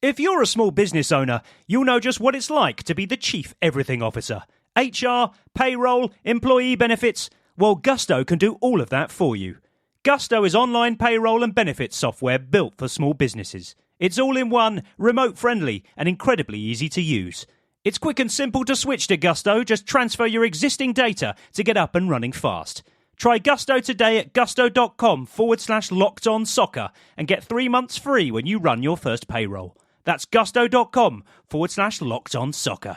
If you're a small business owner, you'll know just what it's like to be the chief everything officer. HR, payroll, employee benefits. Well, Gusto can do all of that for you. Gusto is online payroll and benefits software built for small businesses. It's all in one, remote friendly, and incredibly easy to use. It's quick and simple to switch to Gusto. Just transfer your existing data to get up and running fast. Try Gusto today at gusto.com/lockedonsoccer and get 3 months free when you run your first payroll. That's gusto.com/lockedonsoccer.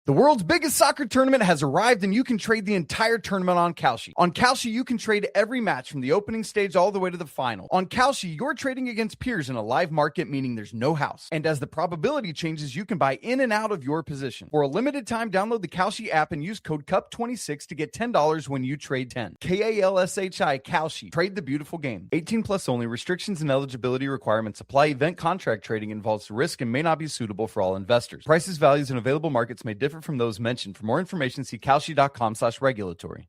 The world's biggest soccer tournament has arrived, and you can trade the entire tournament on Kalshi. On Kalshi, you can trade every match from the opening stage all the way to the final. On Kalshi, you're trading against peers in a live market, meaning there's no house. And as the probability changes, you can buy in and out of your position. For a limited time, download the Kalshi app and use code CUP26 to get $10 when you trade 10. KALSHI, Kalshi. Trade the beautiful game. 18 plus only. Restrictions and eligibility requirements apply. Event contract trading involves risk and may not be suitable for all investors. Prices, values, and available markets may differ from those mentioned. For more information, see kalshi.com/regulatory.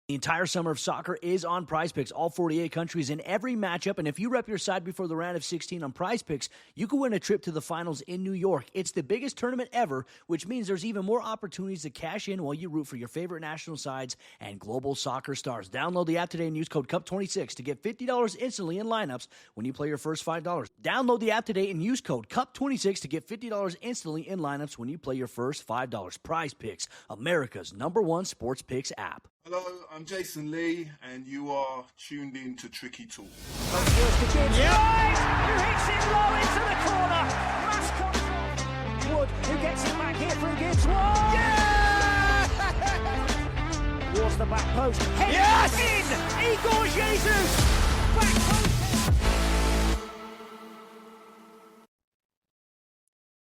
The entire summer of soccer is on Prize Picks, all 48 countries in every matchup. And if you rep your side before the round of 16 on Prize Picks, you can win a trip to the finals in New York. It's the biggest tournament ever, which means there's even more opportunities to cash in while you root for your favorite national sides and global soccer stars. Download the app today and use code CUP26 to get $50 instantly in lineups when you play your first $5. Download the app today and use code CUP26 to get $50 instantly in lineups when you play your first $5. Prize Picks, America's #1 sports picks app. Hello, I'm Jason Lee, and you are tuned in to Tricky Talk. Yes! Who hits it low into the corner? Mass control. Wood, who gets it back here through Gibbs. Whoa! Yeah! Towards the back post. Head in! Igor Jesus! Back post.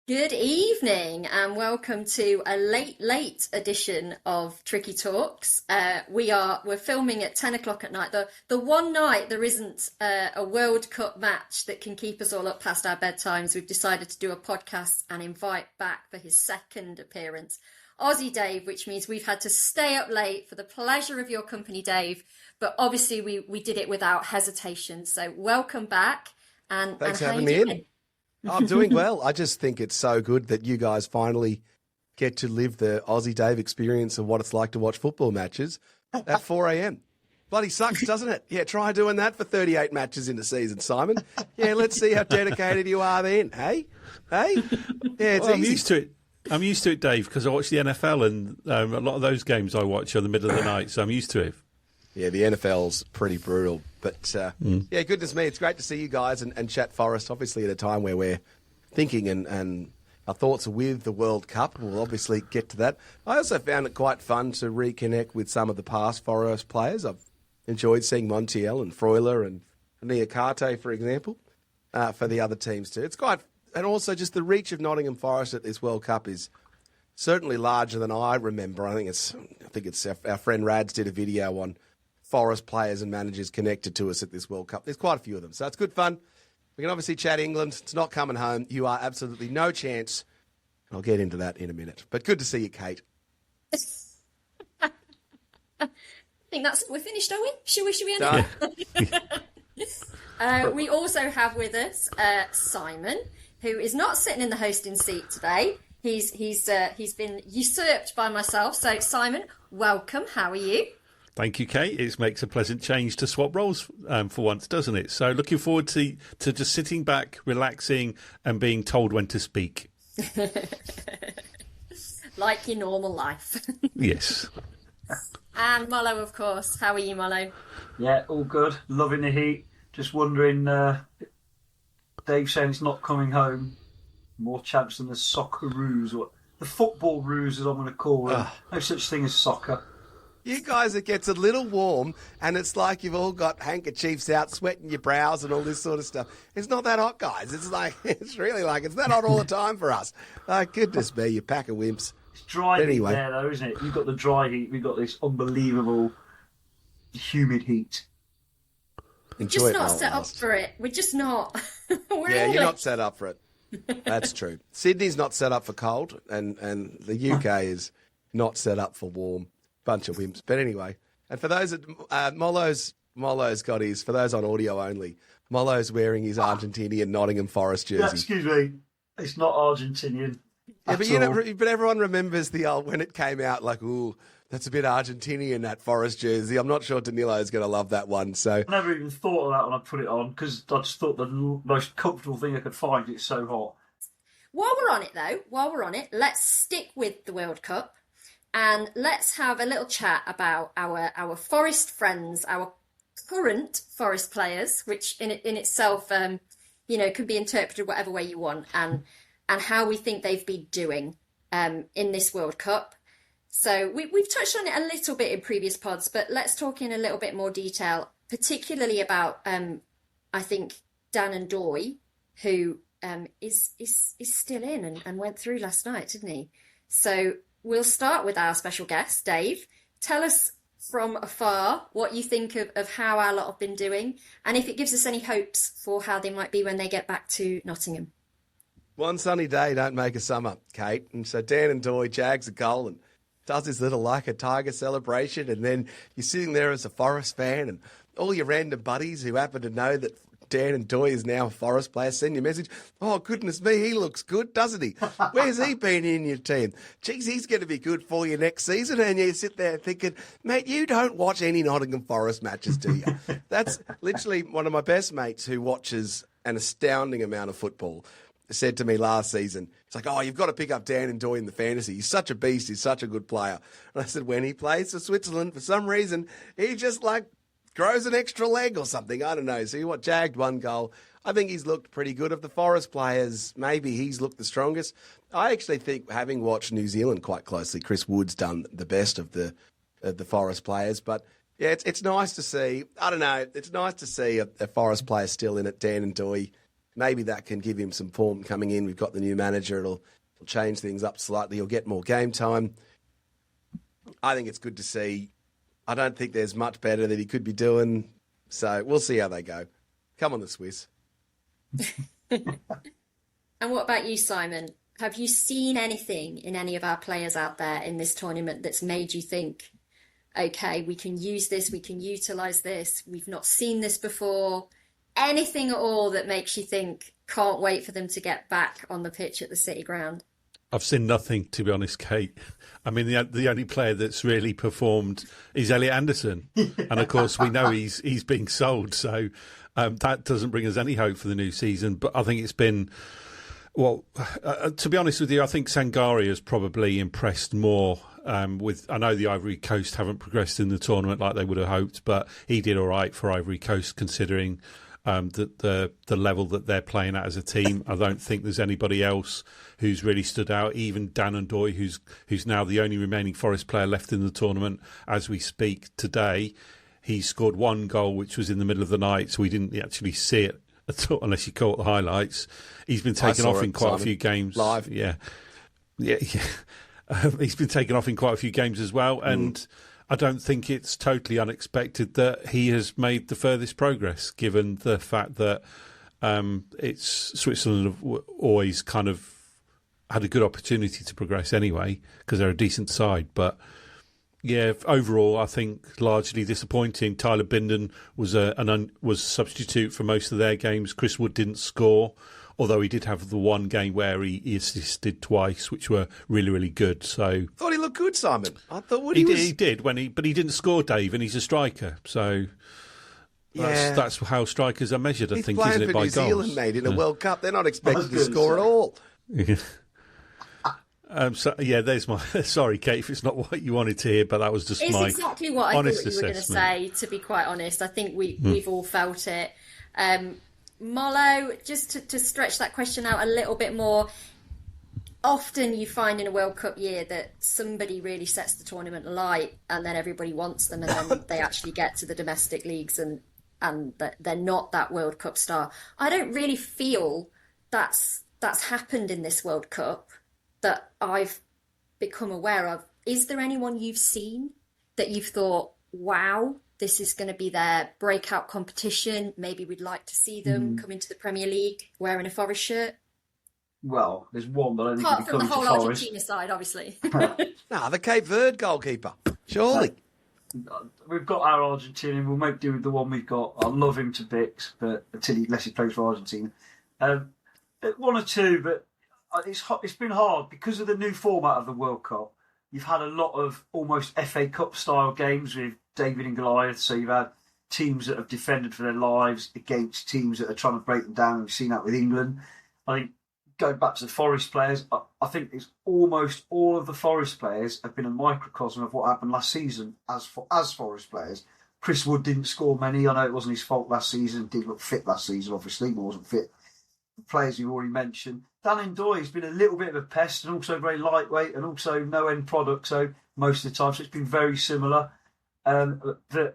Good evening and welcome to a late edition of Tricky Talks. We're filming at 10 o'clock at night. The one night there isn't a World Cup match that can keep us all up past our bedtimes. We've decided to do a podcast and invite back for his second appearance, Aussie Dave, which means we've had to stay up late for the pleasure of your company, Dave. But obviously we did it without hesitation. So welcome back. And thanks for how having you me doing? in. I'm doing well. I just think it's so good that you guys finally get to live the Aussie Dave experience of what it's like to watch football matches at 4 a.m. Bloody sucks, doesn't it? Yeah, try doing that for 38 matches in the season, Simon. Yeah, let's see how dedicated you are then, hey? Hey? Yeah, it's well, easy. I'm used to it. I'm used to it, Dave, because I watch the NFL and a lot of those games I watch are in the middle of the night, so I'm used to it. Yeah, the NFL's pretty brutal. But, yeah, goodness me, it's great to see you guys and chat Forest, obviously at a time where we're thinking and our thoughts are with the World Cup. We'll obviously get to that. I also found it quite fun to reconnect with some of the past Forest players. I've enjoyed seeing Montiel and Freuler and Niakate, for example, for the other teams too. It's quite, and also just the reach of Nottingham Forest at this World Cup is certainly larger than I remember. I think it's our friend Rads did a video on Forest players and managers connected to us at this World Cup. There's quite a few of them. So it's good fun. We can obviously chat England. It's not coming home. You are absolutely no chance. I'll get into that in a minute. But good to see you, Kate. I think we're finished, are we? Should we end it? We also have with us Simon, who is not sitting in the hosting seat today. He's been usurped by myself. So Simon, welcome. How are you? Thank you, Kate. It makes a pleasant change to swap roles for once, doesn't it? So looking forward to just sitting back, relaxing, and being told when to speak. Like your normal life. Yes. And Mollo, of course. How are you, Mollo? Yeah, all good. Loving the heat. Just wondering, Dave saying it's not coming home. More chance than the Socceroos, or the football roos, as I'm going to call them. No such thing as soccer. You guys, it gets a little warm, and it's like you've all got handkerchiefs out, sweating your brows and all this sort of stuff. It's not that hot, guys. It's really like it's that hot all the time for us. Goodness me, you pack of wimps. It's dry anyway. heat there, though, isn't it? You've got the dry heat. We've got this unbelievable humid heat. Enjoy just it not while set it up lasts. for it. We're just not. Yeah, you're not set up for it. That's true. Sydney's not set up for cold, and the UK is not set up for warm. Bunch of wimps. But anyway, and for those that Mollo's got his, for those on audio only, Mollo's wearing his Argentinian Nottingham Forest jersey. Yeah, excuse me, it's not Argentinian. Yeah, but everyone remembers the old when it came out. Like, ooh, that's a bit Argentinian, that Forest jersey. I'm not sure Danilo's going to love that one. So I never even thought of that when I put it on because I just thought the most comfortable thing I could find. It's so hot. While we're on it, let's stick with the World Cup and let's have a little chat about our Forest friends, our current Forest players, which in itself, could be interpreted whatever way you want, and how we think they've been doing in this World Cup. So we've touched on it a little bit in previous pods, but let's talk in a little bit more detail, particularly about, I think, Dan and Doy, who is still in and went through last night, didn't he? So we'll start with our special guest, Dave. Tell us from afar what you think of how our lot have been doing, and if it gives us any hopes for how they might be when they get back to Nottingham. one sunny day don't make a summer, Kate. And so Dan and Doy jags a goal and does his little like a tiger celebration, and then you're sitting there as a Forest fan and all your random buddies who happen to know that Dan and Doy is now a Forest player send you a message. Oh, goodness me, he looks good, doesn't he? Where's he been in your team? Geez, he's going to be good for you next season. And you sit there thinking, mate, you don't watch any Nottingham Forest matches, do you? That's literally one of my best mates who watches an astounding amount of football said to me last season, it's like, oh, you've got to pick up Dan and Doy in the fantasy. He's such a beast. He's such a good player. And I said, when he plays for Switzerland, for some reason, he just grows an extra leg or something. I don't know. So you jagged one goal. I think he's looked pretty good. Of the Forest players, maybe he's looked the strongest. I actually think, having watched New Zealand quite closely, Chris Wood's done the best of the Forest players. But yeah, it's nice to see. I don't know. It's nice to see a Forest player still in it, Dan and Doy. Maybe that can give him some form coming in. We've got the new manager. It'll change things up slightly. He'll get more game time. I think it's good to see. I don't think there's much better that he could be doing. So we'll see how they go. Come on, the Swiss. And what about you, Simon? Have you seen anything in any of our players out there in this tournament that's made you think, okay, we can use this, we can utilise this, we've not seen this before? Anything at all that makes you think, can't wait for them to get back on the pitch at the City Ground? I've seen nothing, to be honest, Kate. I mean, the only player that's really performed is Elliot Anderson. And, of course, we know he's being sold. So that doesn't bring us any hope for the new season. But I think it's been, to be honest with you, I think Sangari has probably impressed more with. I know the Ivory Coast haven't progressed in the tournament like they would have hoped, but he did all right for Ivory Coast considering the level that they're playing at as a team. I don't think there's anybody else who's really stood out. Even Dan and Doy, who's now the only remaining Forest player left in the tournament as we speak today. He scored one goal, which was in the middle of the night, so we didn't actually see it at all, unless you caught the highlights. He's been taken off in quite a few games live. Yeah. He's been taken off in quite a few games as well, and I don't think it's totally unexpected that he has made the furthest progress, given the fact that it's Switzerland have always kind of had a good opportunity to progress anyway, because they're a decent side. But yeah, overall, I think largely disappointing. Tyler Binden was was substitute for most of their games. Chris Wood didn't score, although he did have the one game where he assisted twice, which were really, really good. So thought he looked good, Simon. I thought he did but he didn't score, Dave, and he's a striker. So that's how strikers are measured. I think, isn't it, by goals? He's playing for New Zealand, mate, in a World Cup. They're not expected to score at all. There's my. Sorry, Kate, if it's not what you wanted to hear, but that was just it's my exactly what I thought honest you were going to say. To be quite honest, I think we've all felt it. Mollo, just to stretch that question out a little bit more. Often you find in a World Cup year that somebody really sets the tournament alight, and then everybody wants them, and then they actually get to the domestic leagues, and that they're not that World Cup star. I don't really feel that's happened in this World Cup that I've become aware of. Is there anyone you've seen that you've thought, wow, this is going to be their breakout competition? Maybe we'd like to see them come into the Premier League wearing a Forest shirt? Well, there's one, but I don't think apart he'll from be the coming whole to Forest. Argentina side, obviously. The Cape Verde goalkeeper, surely. we've got our Argentinian. We'll make do with the one we've got. I love him to bits, but unless he plays for Argentina. 1 or 2, but it's been hard because of the new format of the World Cup. You've had a lot of almost FA Cup style games with David and Goliath. So you've had teams that have defended for their lives against teams that are trying to break them down. We've seen that with England. I think going back to the Forest players, I think it's almost all of the Forest players have been a microcosm of what happened last season as Forest players. Chris Wood didn't score many. I know it wasn't his fault last season. Did look fit last season, obviously, but wasn't fit. The players you've already mentioned. Dan Ndoye has been a little bit of a pest and also very lightweight and also no end product. So most of the time, so it's been very similar. The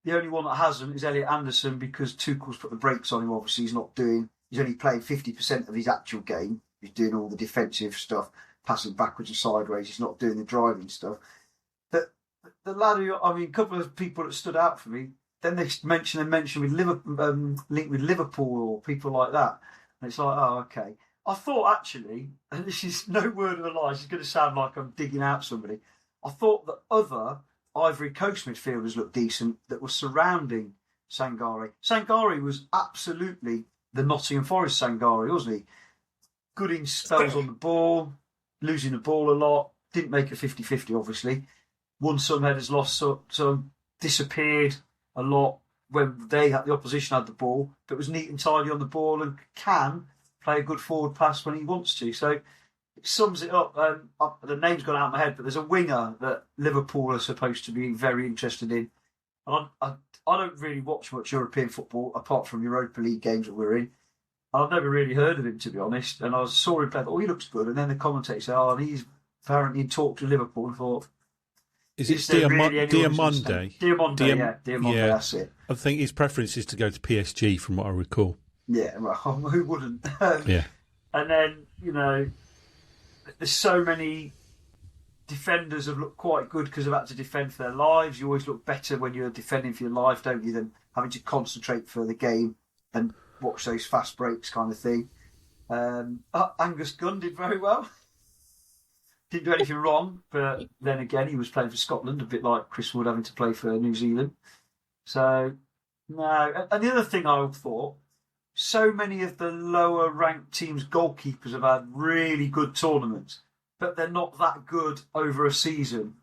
only one that hasn't is Elliot Anderson because Tuchel's put the brakes on him. Obviously, he's only playing 50% of his actual game. He's doing all the defensive stuff, passing backwards and sideways. He's not doing the driving stuff. The lad who, a couple of people that stood out for me. Then they mention with Liverpool, linked with Liverpool or people like that. And it's like, oh, okay. I thought actually, and this is no word of a lie, it's going to sound like I'm digging out somebody. I thought that other Ivory Coast midfielders looked decent that were surrounding Sangare. Sangare was absolutely the Nottingham Forest Sangare, wasn't he? Good in spells on the ball, losing the ball a lot, didn't make a 50-50 obviously. Won some headers, lost some, disappeared a lot when the opposition had the ball, but was neat and tidy on the ball and can play a good forward pass when he wants to. So it sums it up. The name's gone out of my head, but there's a winger that Liverpool are supposed to be very interested in. And I don't really watch much European football apart from Europa League games that we're in. I've never really heard of him, to be honest. And I saw him play, he looks good. And then the commentator said, and he's apparently in talk to Liverpool. And thought, is it Diamonde? Diamonde, that's it. I think his preference is to go to PSG, from what I recall. Yeah, well, who wouldn't? Yeah. And then, there's so many defenders have looked quite good because they've had to defend for their lives. You always look better when you're defending for your life, don't you, than having to concentrate for the game and watch those fast breaks kind of thing. Angus Gunn did very well. Didn't do anything wrong, but then again, he was playing for Scotland, a bit like Chris Wood having to play for New Zealand. So, no. And the other thing I thought, so many of the lower ranked teams' goalkeepers have had really good tournaments, but they're not that good over a season,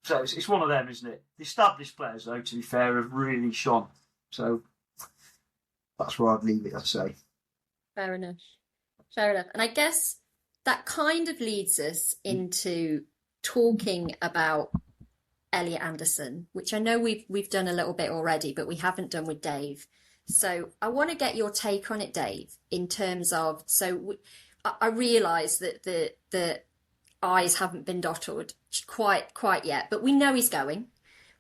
So it's one of them, isn't it? The established players, though, to be fair, have really shone. So that's where I'd leave it, I'd say. Fair enough. And I guess that kind of leads us into talking about Elliot Anderson, which I know we've done a little bit already, but we haven't done with Dave. So I want to get your take on it, Dave, in terms of, I realise that the I's haven't been dotted quite yet, but we know he's going.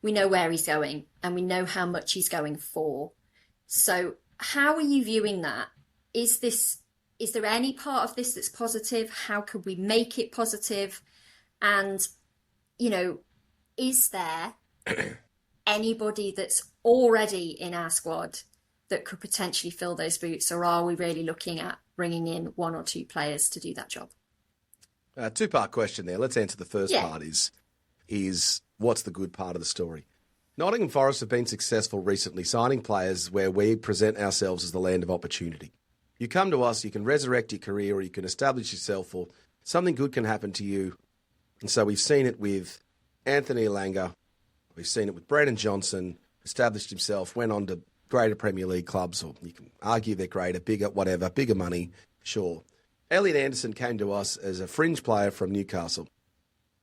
We know where he's going, and we know how much he's going for. So how are you viewing that? Is there any part of this that's positive? How could we make it positive? And, is there anybody that's already in our squad that could potentially fill those boots, or are we really looking at bringing in 1 or 2 players to do that job? 2-part question there. Let's answer the first part is what's the good part of the story? Nottingham Forest have been successful recently signing players where we present ourselves as the land of opportunity. You come to us, you can resurrect your career or you can establish yourself or something good can happen to you. And so we've seen it with Anthony Elanga. We've seen it with Brennan Johnson, established himself, went on to greater Premier League clubs, or you can argue they're greater, bigger, whatever, bigger money, sure. Elliot Anderson came to us as a fringe player from Newcastle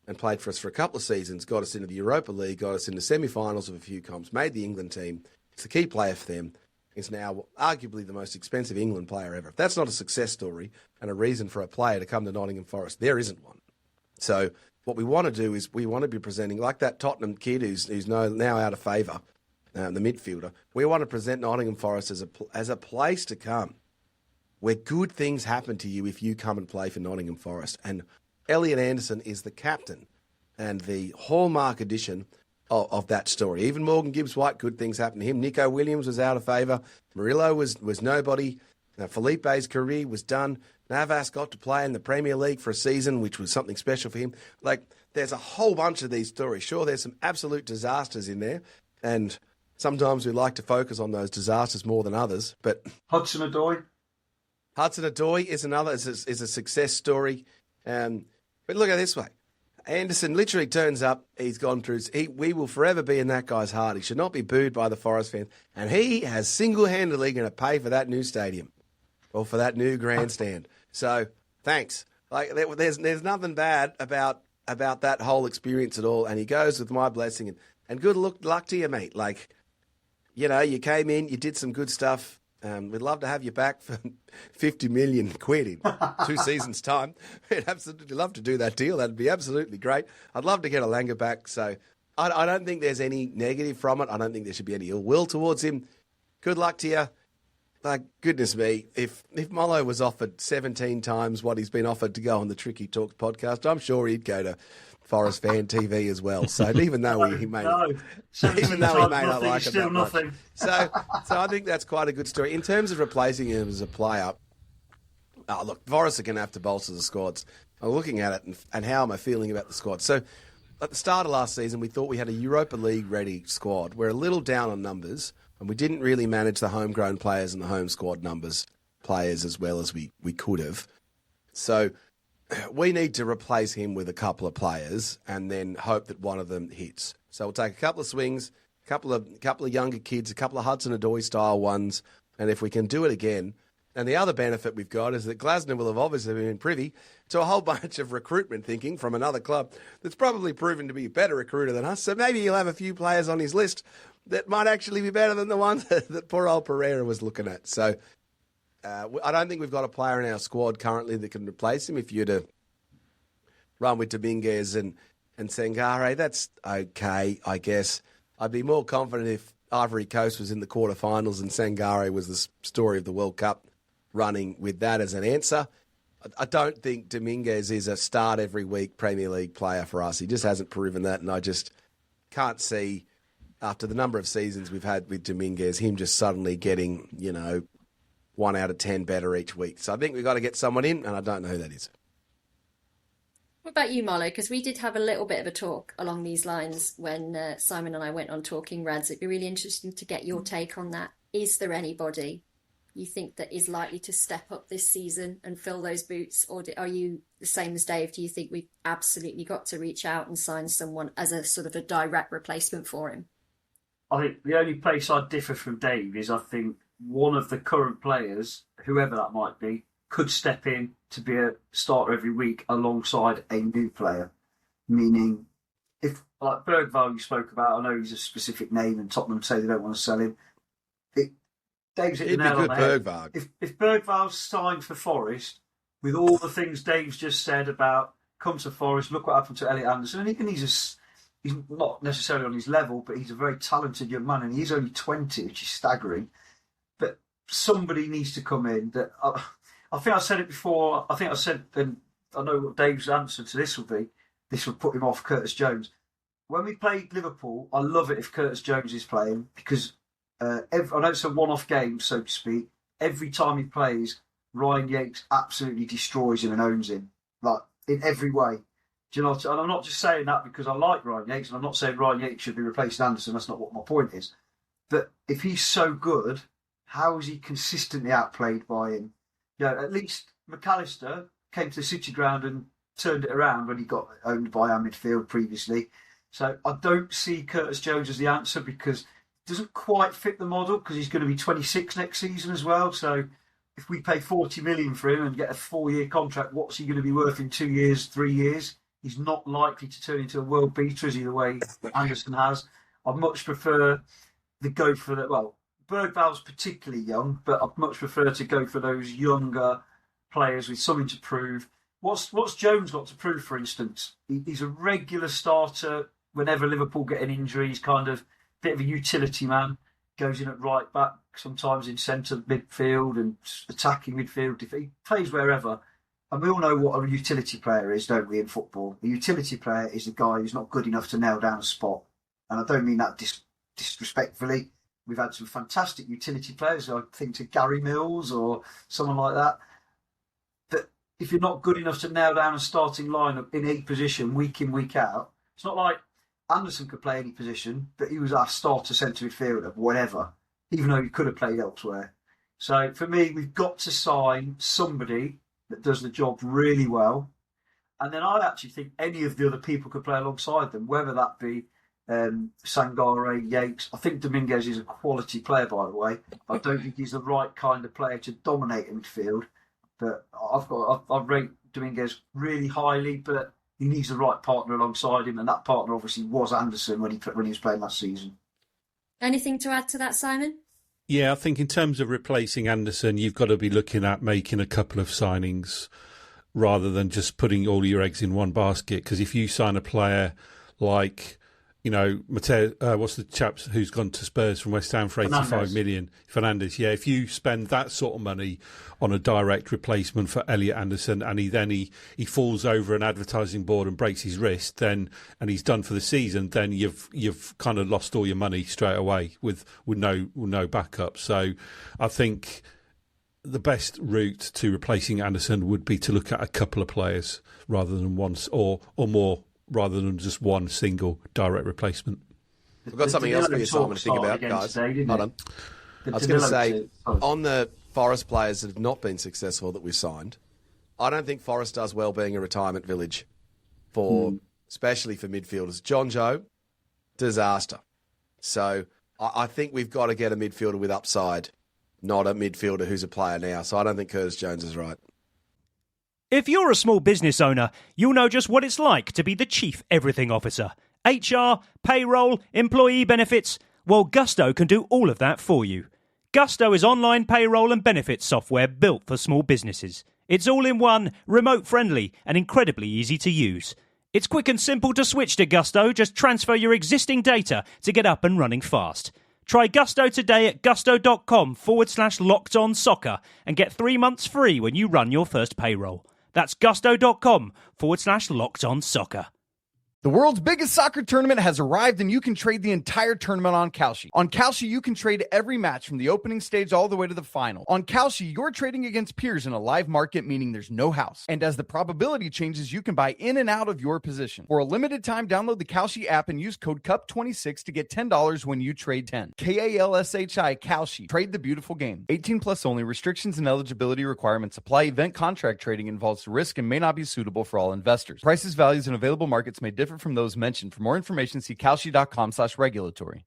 and played for us for a couple of seasons, got us into the Europa League, got us into semi-finals of a few comps, made the England team. He's the key player for them. He's now arguably the most expensive England player ever. If that's not a success story and a reason for a player to come to Nottingham Forest, there isn't one. So what we want to do is we want to be presenting, like that Tottenham kid who's now out of favour, the midfielder, we want to present Nottingham Forest as a place to come where good things happen to you if you come and play for Nottingham Forest. And Elliot Anderson is the captain and the hallmark edition of that story. Even Morgan Gibbs-White, good things happened to him. Nico Williams was out of favour. Murillo was nobody. Now, Felipe's career was done. Navas got to play in the Premier League for a season, which was something special for him. Like, there's a whole bunch of these stories. Sure, there's some absolute disasters in there, and sometimes we like to focus on those disasters more than others. But Hudson-Odoi is another is a success story. But look at it this way. Anderson literally turns up. He's gone through. We will forever be in that guy's heart. He should not be booed by the Forest fans. And he has single-handedly going to pay for that new stadium or for that new grandstand. So thanks. Like there's nothing bad about that whole experience at all. And he goes with my blessing. And good luck to you, mate. Like, you know, you came in, you did some good stuff. We'd love to have you back for 50 million quid in 2 seasons' time. We'd absolutely love to do that deal. That'd be absolutely great. I'd love to get Alanga back. So I don't think there's any negative from it. I don't think there should be any ill will towards him. Good luck to you. Like, goodness me, if Mollo was offered 17 times what he's been offered to go on the Tricky Talks podcast, I'm sure he'd go to Forest Fan TV as well. So even though he may not like it that much. So I think that's quite a good story. In terms of replacing him as a player, look, Forest are going to have to bolster the squads. I'm looking at it and how am I feeling about the squad? So at the start of last season, we thought we had a Europa League ready squad. We're a little down on numbers, and we didn't really manage the homegrown players and the home squad numbers players as well as we could have. So we need to replace him with a couple of players and then hope that one of them hits. So we'll take a couple of swings, a couple of younger kids, a couple of Hudson-Odoi style ones, and if we can do it again. And the other benefit we've got is that Glasner will have obviously been privy to a whole bunch of recruitment thinking from another club that's probably proven to be a better recruiter than us. So maybe he'll have a few players on his list that might actually be better than the ones that poor old Pereira was looking at. So I don't think we've got a player in our squad currently that can replace him. If you're to run with Dominguez and Sangare, that's okay, I guess. I'd be more confident if Ivory Coast was in the quarterfinals and Sangare was the story of the World Cup, running with that as an answer. I don't think Dominguez is a start every week Premier League player for us. He just hasn't proven that, and I just can't see, after the number of seasons we've had with Dominguez, him just suddenly getting, 1 out of 10 better each week. So I think we've got to get someone in, and I don't know who that is. What about you, Mollo? Because we did have a little bit of a talk along these lines when Simon and I went on Talking Reds. It'd be really interesting to get your take on that. Is there anybody you think that is likely to step up this season and fill those boots? Or are you the same as Dave? Do you think we've absolutely got to reach out and sign someone as a sort of a direct replacement for him? I think the only place I differ from Dave is I think one of the current players, whoever that might be, could step in to be a starter every week alongside a new player. Meaning, if, like Bergvall you spoke about, I know he's a specific name and Tottenham say they don't want to sell him. Dave's hit the nail on the head. If Bergvall's signed for Forest, with all the things Dave's just said about come to Forest, look what happened to Elliot Anderson, and even he's not necessarily on his level, but he's a very talented young man, and he's only 20, which is staggering. But somebody needs to come in. That I think I said it before. I think I said, and I know what Dave's answer to this will be. This will put him off Curtis Jones. When we played Liverpool, I love it if Curtis Jones is playing because I know it's a one-off game, so to speak. Every time he plays, Ryan Yates absolutely destroys him and owns him, like in every way. Do you know? And I'm not just saying that because I like Ryan Yates, and I'm not saying Ryan Yates should be replacing Anderson. That's not what my point is. But if he's so good, how is he consistently outplayed by him? At least McAllister came to the City Ground and turned it around when he got owned by our midfield previously. So I don't see Curtis Jones as the answer because doesn't quite fit the model because he's going to be 26 next season as well. So if we pay 40 million for him and get a 4-year contract, what's he going to be worth in 2 years, 3 years? He's not likely to turn into a world beater, is he, the way Anderson has. I'd much prefer to go for that. Well, Bergvall's particularly young, but I'd much prefer to go for those younger players with something to prove. What's Jones got to prove, for instance? He's a regular starter whenever Liverpool get an injury. He's kind of bit of a utility man, goes in at right back, sometimes in centre midfield and attacking midfield. If he plays wherever, and we all know what a utility player is, don't we, in football? A utility player is the guy who's not good enough to nail down a spot. And I don't mean that disrespectfully. we've had some fantastic utility players. I think to Gary Mills or someone like that. That if you're not good enough to nail down a starting lineup in a position week in, week out, it's not like Anderson could play any position, but he was our starter centre midfielder, whatever, even though he could have played elsewhere. So for me, we've got to sign somebody that does the job really well. And then I actually think any of the other people could play alongside them, whether that be Sangare, Yates. I think Dominguez is a quality player, by the way. I don't think he's the right kind of player to dominate in midfield. But I rate Dominguez really highly, but he needs the right partner alongside him, and that partner obviously was Anderson when he was playing last season. Anything to add to that, Simon? Yeah, I think in terms of replacing Anderson, you've got to be looking at making a couple of signings rather than just putting all your eggs in one basket. Because if you sign a player like, Mateo, what's the chap who's gone to Spurs from West Ham for 85 million? Fernandes, yeah. If you spend that sort of money on a direct replacement for Elliot Anderson and he falls over an advertising board and breaks his wrist, and he's done for the season, then you've kind of lost all your money straight away with no backup. So I think the best route to replacing Anderson would be to look at a couple of players rather than once or more, rather than just one single direct replacement. I've got something else for you, Simon, to think about, guys. Hold on. I was going to say, on the Forest players that have not been successful that we've signed, I don't think Forest does well being a retirement village, especially for midfielders. John Joe, disaster. So I think we've got to get a midfielder with upside, not a midfielder who's a player now. So I don't think Curtis Jones is right. If you're a small business owner, you'll know just what it's like to be the chief everything officer. HR, payroll, employee benefits. Well, Gusto can do all of that for you. Gusto is online payroll and benefits software built for small businesses. It's all in one, remote friendly, and incredibly easy to use. It's quick and simple to switch to Gusto. Just transfer your existing data to get up and running fast. Try Gusto today at gusto.com/lockedonsoccer and get 3 months free when you run your first payroll. That's gusto.com/lockedonsoccer. The world's biggest soccer tournament has arrived, and you can trade the entire tournament on Kalshi. On Kalshi, you can trade every match from the opening stage all the way to the final. On Kalshi, you're trading against peers in a live market, meaning there's no house. And as the probability changes, you can buy in and out of your position. For a limited time, download the Kalshi app and use code CUP26 to get $10 when you trade 10. KALSHI, Kalshi. Trade the beautiful game. 18 plus only. Restrictions and eligibility requirements apply. Event contract trading involves risk and may not be suitable for all investors. Prices, values, and available markets may differ from those mentioned. For more information, see kalshi.com/regulatory.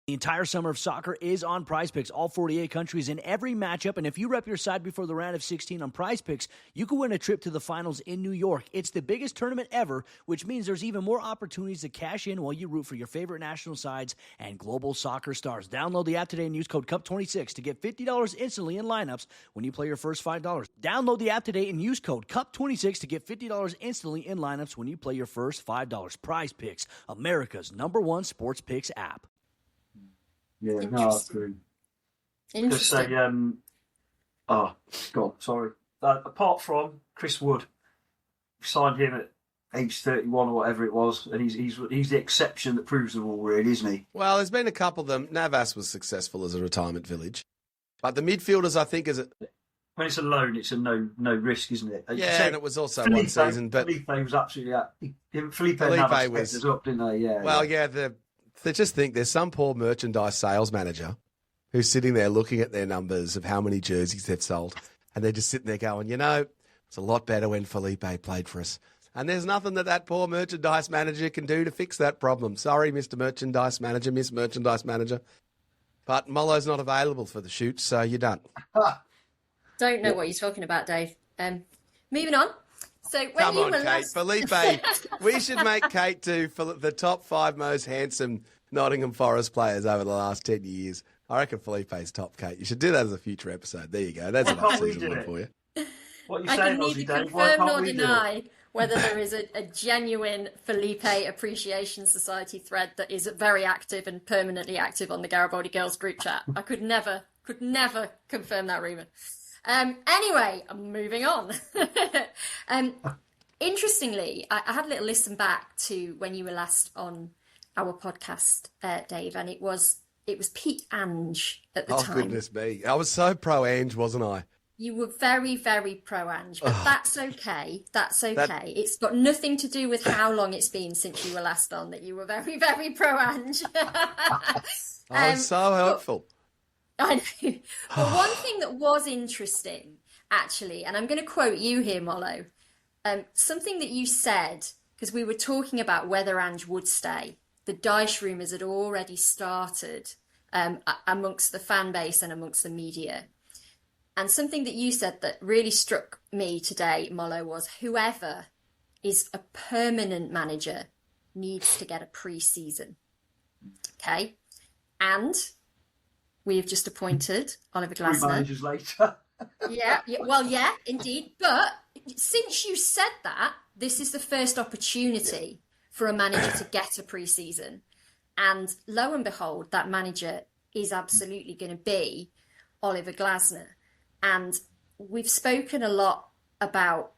The entire summer of soccer is on PrizePicks, all 48 countries in every matchup. And if you rep your side before the round of 16 on PrizePicks, you could win a trip to the finals in New York. It's the biggest tournament ever, which means there's even more opportunities to cash in while you root for your favorite national sides and global soccer stars. Download the app today and use code CUP26 to get $50 instantly in lineups when you play your first $5. Download the app today and use code CUP26 to get $50 instantly in lineups when you play your first $5. PrizePicks, America's #1 sports picks app. Yeah, no, that's true. Interesting. Just say, sorry. Apart from Chris Wood, we signed him at age 31 or whatever it was, and he's the exception that proves the rule, really, isn't he? Well, there's been a couple of them. Navas was successful as a retirement village, but the midfielders, I think, when it's a loan, it's a no risk, isn't it? Yeah, and it was also one season, but Felipe was absolutely Felipe was was up, didn't they? Yeah. Well, yeah. They just think there's some poor merchandise sales manager who's sitting there looking at their numbers of how many jerseys they've sold, and they're just sitting there going, it's a lot better when Felipe played for us. And there's nothing that poor merchandise manager can do to fix that problem. Sorry, Mr. Merchandise Manager, Miss Merchandise Manager. But Mollo's not available for the shoot, so you're done. Don't know what you're talking about, Dave. Moving on. So when Come you on, were Kate. last... Felipe, we should make Kate do the top 5 most handsome Nottingham Forest players over the last 10 years. I reckon Felipe's top, Kate. You should do that as a future episode. There you go. That's an off-season one for you. What are you I saying, can neither Aussie Dave? confirm nor deny whether there is a genuine Felipe Appreciation Society thread that is very active and permanently active on the Garibaldi Girls group chat. I could never confirm that rumour. Anyway, moving on. Interestingly, I had a little listen back to when you were last on our podcast, Dave, and it was it was Pete Ange at the time. Oh, goodness me. I was so pro-Ange, wasn't I? You were very, very pro-Ange, but that's okay. That's okay. It's got nothing to do with how long it's been since you were last on that you were very, very pro-Ange. I was so hopeful. I know. But one thing that was interesting, actually, and I'm going to quote you here, Mollo, something that you said, because we were talking about whether Ange would stay. The Dyche rumours had already started amongst the fan base and amongst the media. And something that you said that really struck me today, Mollo, was whoever is a permanent manager needs to get a pre-season. Okay? And we've just appointed Oliver Glasner. 3 managers later. Yeah, indeed. But since you said that, this is the first opportunity for a manager to get a pre-season. And lo and behold, that manager is absolutely going to be Oliver Glasner. And we've spoken a lot about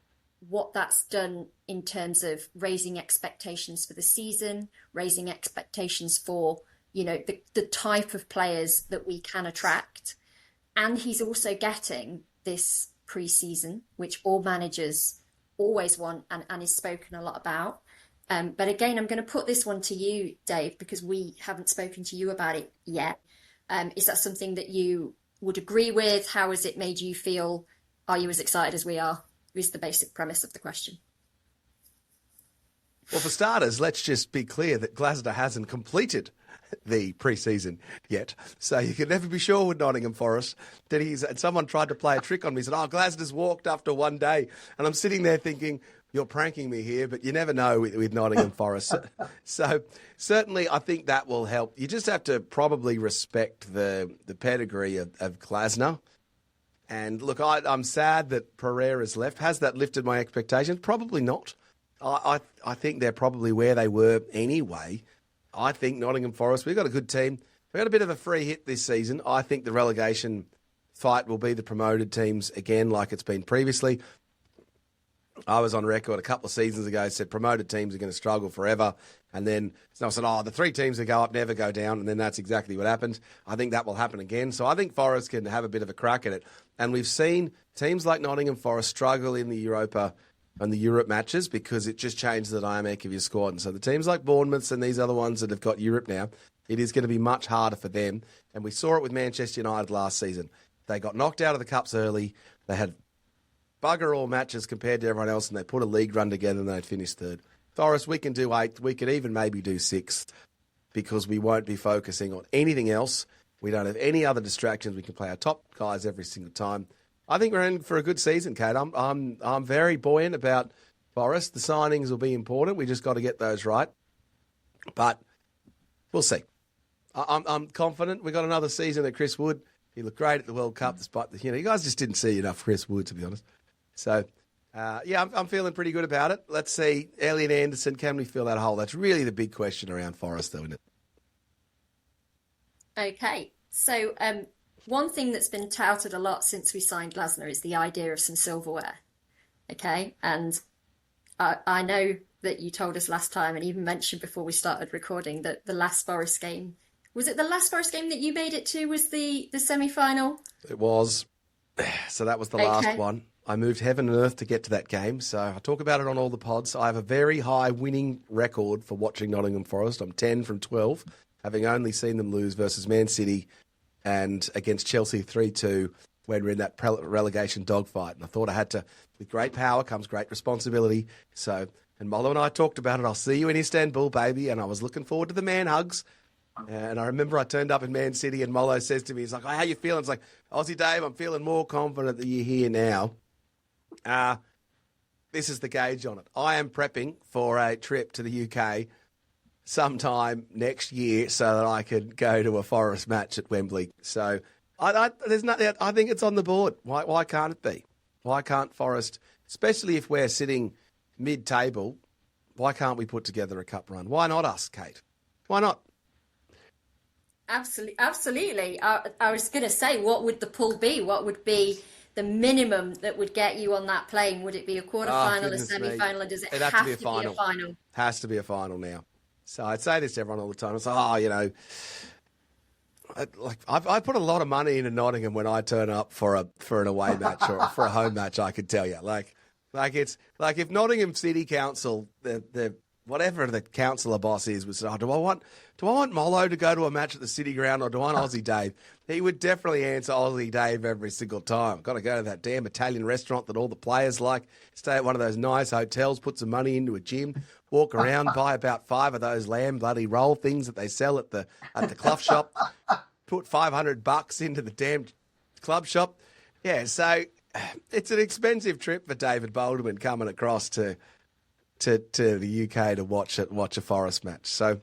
what that's done in terms of raising expectations for the season, raising expectations for, the type of players that we can attract. And he's also getting this pre-season, which all managers always want and is spoken a lot about. But again, I'm going to put this one to you, Dave, because we haven't spoken to you about it yet. Is that something that you would agree with? How has it made you feel? Are you as excited as we are? Is the basic premise of the question. Well, for starters, let's just be clear that Glasner hasn't completed the pre-season yet. So you can never be sure with Nottingham Forest that someone tried to play a trick on me. Said, Glasner's walked after one day. And I'm sitting there thinking, you're pranking me here, but you never know with Nottingham Forest. So certainly I think that will help. You just have to probably respect the pedigree of Glasner. And look, I'm sad that Pereira's left. Has that lifted my expectations? Probably not. I think they're probably where they were anyway. I think Nottingham Forest, we've got a good team. We've got a bit of a free hit this season. I think the relegation fight will be the promoted teams again like it's been previously. I was on record a couple of seasons ago, said promoted teams are going to struggle forever. And then I said, the 3 teams that go up never go down. And then that's exactly what happened. I think that will happen again. So I think Forest can have a bit of a crack at it. And we've seen teams like Nottingham Forest struggle in the Europa and the Europe matches because it just changes the dynamic of your squad. And so the teams like Bournemouth and these other ones that have got Europe now, it is going to be much harder for them. And we saw it with Manchester United last season. They got knocked out of the Cups early. They had bugger all matches compared to everyone else, and they put a league run together and they'd finish 3rd. Forest, we can do 8th. We could even maybe do 6th because we won't be focusing on anything else. We don't have any other distractions. We can play our top guys every single time. I think we're in for a good season, Kate. I'm very buoyant about Forest. The signings will be important. We just got to get those right. But we'll see. I'm confident. We got another season at Chris Wood. He looked great at the World Cup, despite you guys just didn't see enough Chris Wood, to be honest. So, I'm feeling pretty good about it. Let's see, Elliot Anderson, can we fill that hole? That's really the big question around Forest, though, isn't it? Okay, so one thing that's been touted a lot since we signed Glasner is the idea of some silverware. Okay, and I know that you told us last time and even mentioned before we started recording that the last Forest game, was it the last Forest game that you made it to was the semi-final? It was. So that was the last one. I moved heaven and earth to get to that game. So I talk about it on all the pods. I have a very high winning record for watching Nottingham Forest. I'm 10 from 12, having only seen them lose versus Man City and against Chelsea 3-2 when we're in that relegation dogfight. And I thought I had to, with great power comes great responsibility. So, and Mollo and I talked about it. I'll see you in Istanbul, baby. And I was looking forward to the man hugs. And I remember I turned up in Man City and Mollo says to me, he's like, how you feeling? It's like, Aussie Dave, I'm feeling more confident that you're here now. This is the gauge on it. I am prepping for a trip to the UK sometime next year so that I could go to a Forest match at Wembley. So I think it's on the board. Why can't it be? Why can't Forest, especially if we're sitting mid-table, why can't we put together a cup run? Why not us, Kate? Why not? Absolutely. I was going to say, what would the pull be? What would be the minimum that would get you on that plane? Would it be a quarter-final, a semi-final, or does it have to be a final? Has to be a final now. So I'd say this to everyone all the time. It's like, I put a lot of money into Nottingham when I turn up for an away match or for a home match. I could tell you, it's like if Nottingham City Council, the whatever the councillor boss is, was, do I want Mollo to go to a match at the City Ground or do I want Aussie Dave? He would definitely answer Aussie Dave every single time. Got to go to that damn Italian restaurant that all the players like. Stay at one of those nice hotels. Put some money into a gym. Walk around, buy about 5 of those lamb bloody roll things that they sell at the clough shop. Put $500 into the damn club shop. Yeah, so it's an expensive trip for David Boulderman coming across to the UK to watch a Forest match. So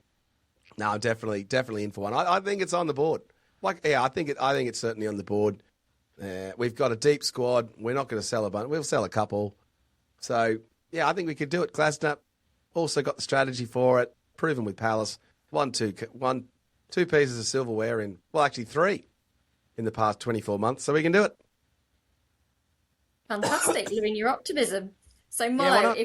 no, I'm definitely in for one. I think it's on the board. I think it's certainly on the board. We've got a deep squad. We're not going to sell a bunch. We'll sell a couple. So yeah, I think we could do it. Glasner also got the strategy for it. Proven with Palace. Two pieces of silverware actually 3 in the past 24 months. So we can do it. Fantastic, living your optimism. So Mollo,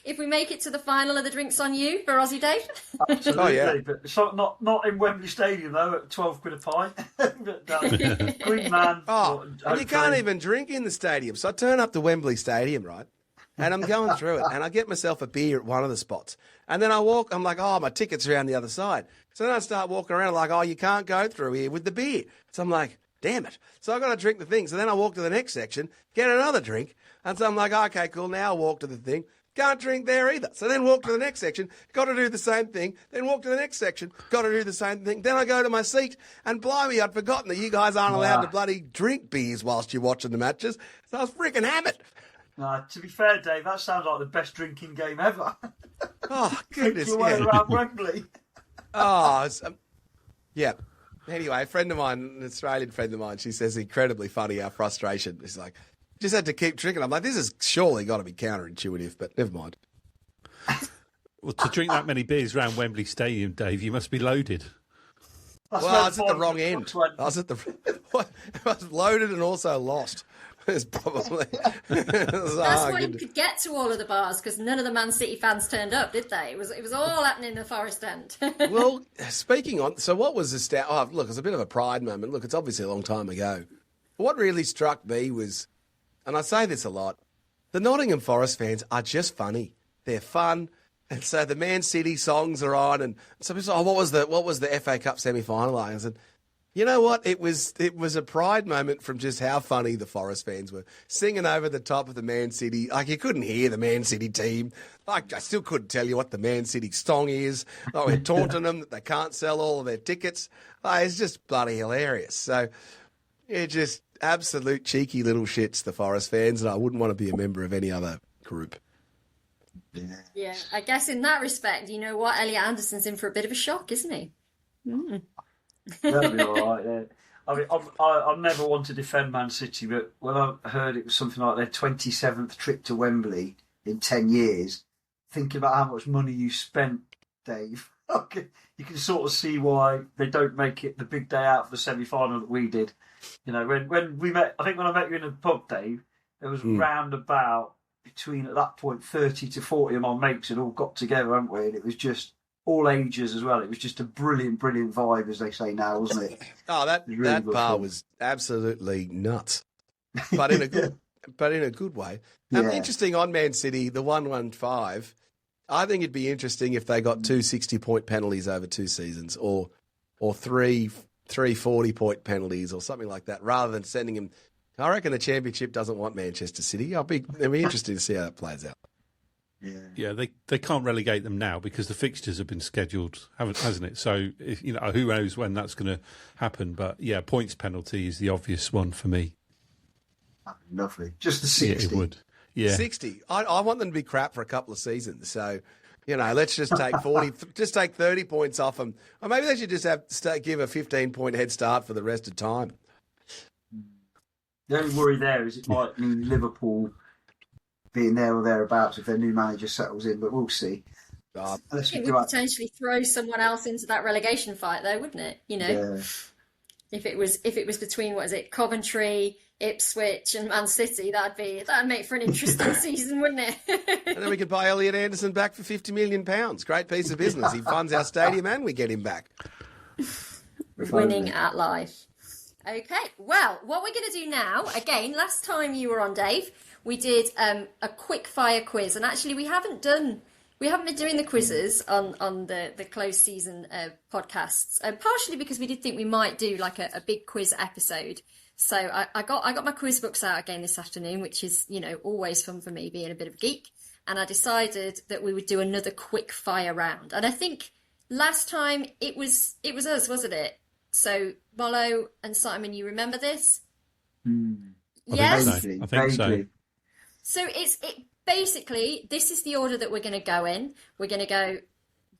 if we make it to the final, are the drinks on you for Aussie Dave? Absolutely, Oh, yeah. but it's not in Wembley Stadium though at 12 quid a pint. But, Green Man. And you can't even drink in the stadium. So I turn up to Wembley Stadium, right? And I'm going through it, and I get myself a beer at one of the spots. And then I walk, I'm like, my ticket's around the other side. So then I start walking around like, you can't go through here with the beer. So I'm like, damn it. So I've got to drink the thing. So then I walk to the next section, get another drink. And so I'm like, okay, cool, now I walk to the thing. Can't drink there either. So then walk to the next section, got to do the same thing. Then walk to the next section, got to do the same thing. Then I go to my seat, and blimey, I'd forgotten that you guys aren't allowed to bloody drink beers whilst you're watching the matches. So I was freaking hammered. No, to be fair, Dave, that sounds like the best drinking game ever. Oh, goodness. Your way around Wembley. Yeah. Anyway, a friend of mine, an Australian friend of mine, she says incredibly funny, our frustration. It's like, just had to keep drinking. I'm like, this has surely got to be counterintuitive, but never mind. Well, to drink that many beers around Wembley Stadium, Dave, you must be loaded. I was at the wrong end. I was loaded and also lost. It's probably. That's why you could get to all of the bars, because none of the Man City fans turned up, did they? It was all happening in the Forest End. Well, speaking on, so what was the stat? Oh, look, it's a bit of a pride moment. Look, it's obviously a long time ago. What really struck me was, and I say this a lot, the Nottingham Forest fans are just funny. They're fun. And so the Man City songs are on, and so people say, what was the FA Cup semi-final like? I said, you know what? It was a pride moment from just how funny the Forest fans were, singing over the top of the Man City. Like, you couldn't hear the Man City team. Like, I still couldn't tell you what the Man City song is. Like, we're taunting them that they can't sell all of their tickets. Like, it's just bloody hilarious. So, yeah, just absolute cheeky little shits, the Forest fans, and I wouldn't want to be a member of any other group. Yeah, I guess in that respect, you know what? Elliot Anderson's in for a bit of a shock, isn't he? That'll be all right, yeah. I mean, I've never want to defend Man City, but when I heard it was something like their 27th trip to Wembley in 10 years, thinking about how much money you spent, Dave, you can sort of see why they don't make it the big day out for the semi-final that we did. You know, when we met, I think when I met you in the pub, Dave, there was round about between, at that point, 30 to 40 of my mates had all got together, hadn't we? And it was just all ages as well. It was just a brilliant, brilliant vibe, as they say now, wasn't it? Oh, that bar was absolutely nuts, but in a good way. Yeah. Interesting on Man City, the 115. I think it'd be interesting if they got 2 60-point penalties over 2 seasons, or 3 40-point penalties, or something like that, rather than sending him. I reckon the championship doesn't want Manchester City. It'll be interesting to see how that plays out. Yeah, they can't relegate them now because the fixtures have been scheduled, hasn't it? So, who knows when that's going to happen. But, yeah, points penalty is the obvious one for me. Lovely. Just the 60. Yeah, it would. Yeah. 60. I want them to be crap for a couple of seasons. So, let's just take 40, just take 30 points off them. Or maybe they should just give a 15-point head start for the rest of time. The only worry there is it might mean Liverpool being there or thereabouts if their new manager settles in, but we'll see. It would potentially throw someone else into that relegation fight, though, wouldn't it? Yeah. If it was between Coventry, Ipswich, and Man City, that'd make for an interesting season, wouldn't it? And then we could buy Elliot Anderson back for £50 million. Great piece of business. He funds our stadium and we get him back. Winning at life. Okay, well, what we're going to do now, again, last time you were on, Dave, we did a quick fire quiz, and actually we haven't been doing the quizzes on the closed season podcasts, partially because we did think we might do like a big quiz episode. So I got my quiz books out again this afternoon, which is, always fun for me, being a bit of a geek, and I decided that we would do another quick fire round. And I think last time it was us, wasn't it? So, Mollo and Simon, you remember this? Yes? I think so. So basically, this is the order that we're going to go in. We're going to go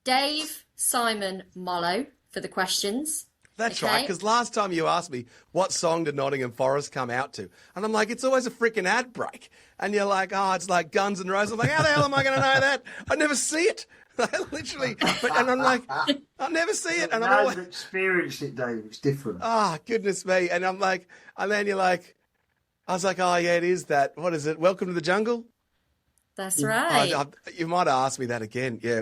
Dave, Simon, Mollo for the questions. That's right, because last time you asked me, what song did Nottingham Forest come out to? And I'm like, it's always a freaking ad break. And you're like, oh, it's like Guns N' Roses. I'm like, how the hell am I going to know that? I never see it. Literally. And I'm like, I never see it. And I'm always experienced it, Dave. It's different. Oh, goodness me. And I'm like, and then you're like, I was like, oh, yeah, it is that. What is it? Welcome to the Jungle? That's right. You might have asked me that again. Yeah.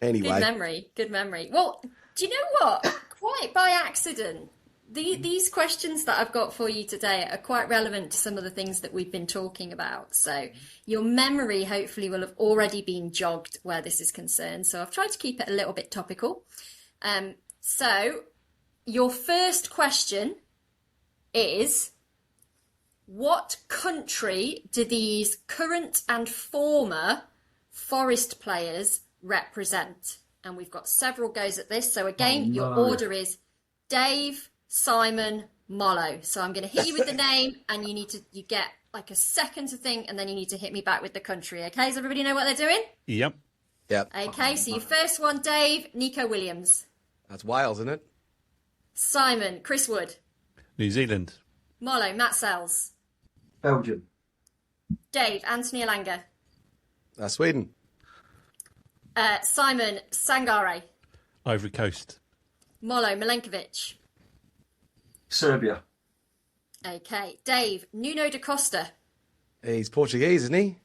Anyway. Good memory. Well, do you know what? Quite by accident, these questions that I've got for you today are quite relevant to some of the things that we've been talking about. So your memory hopefully will have already been jogged where this is concerned. So I've tried to keep it a little bit topical. So your first question is, what country do these current and former Forest players represent? And we've got several goes at this. So again, your order is Dave, Simon, Mollo. So I'm going to hit you with the name, and you get like a second to think, and then you need to hit me back with the country. Okay, does everybody know what they're doing? Yep. Okay, so your first one, Dave, Nico Williams. That's Wales, isn't it? Simon, Chris Wood. New Zealand. Mollo, Matt Sells. Belgium. Dave, Anthony Elanga. Sweden. Simon, Sangare. Ivory Coast. Mollo, Milenkovic. Serbia. Okay. Dave, Nuno da Costa. He's Portuguese, isn't he?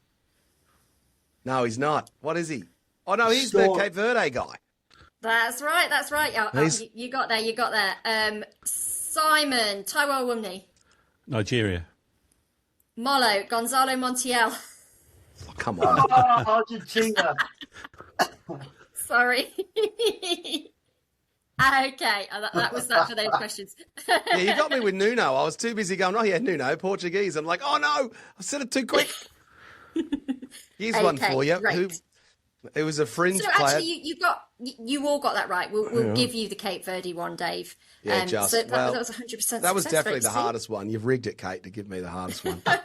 No, he's not. What is he? Oh, no, he's the Cape Verde guy. That's right. You got there. Simon, Taiwo Wumni. Nigeria. Mollo, Gonzalo Montiel. Oh, come on. Argentina. Sorry. Okay, that was that for those questions. Yeah, you got me with Nuno. I was too busy going, oh, yeah, Nuno, Portuguese. I'm like, oh, no, I said it too quick. Here's one for you. Right. It was a fringe player. So actually, you all got that right. We'll give you the Cape Verde one, Dave. Yeah, so that was 100%. That was definitely the hardest one. You've rigged it, Kate, to give me the hardest one. I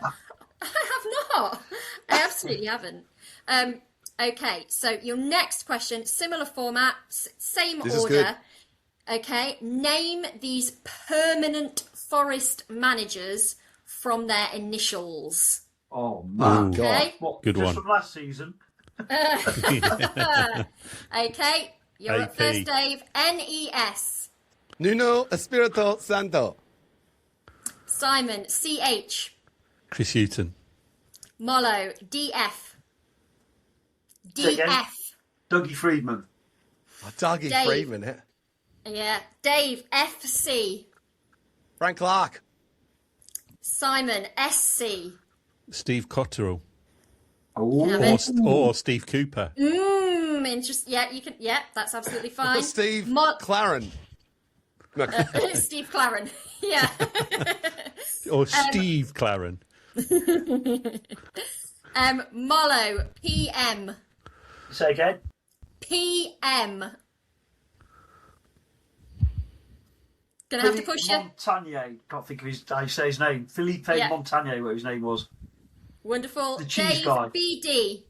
have not. I absolutely haven't. Okay, so your next question, similar format, same this order. Is good. Okay, name these permanent Forest managers from their initials. Oh, man. Okay. What, good one. From last season. Okay, you're AP. up first, Dave. NES. Nuno Espirito Santo. Simon, CH. Chris Hughton. Mollo, DF. Say again? DF. Dougie Friedman. Oh, Dougie Dave. Freeman. Yeah. Yeah. Dave, FC. Frank Clark. Simon, SC. Steve Cotterill. Oh. Or Steve Cooper. Interesting. Yeah, you can. Yeah, that's absolutely fine. Steve Claren. Steve Claren. Yeah. Or Steve Claren. Mollo, PM. Say again? PM. Gonna have to push you. Montagnier. Can't think of how you say his name. Philippe Montagnier, what his name was. Wonderful. The cheese Dave, guy. BD.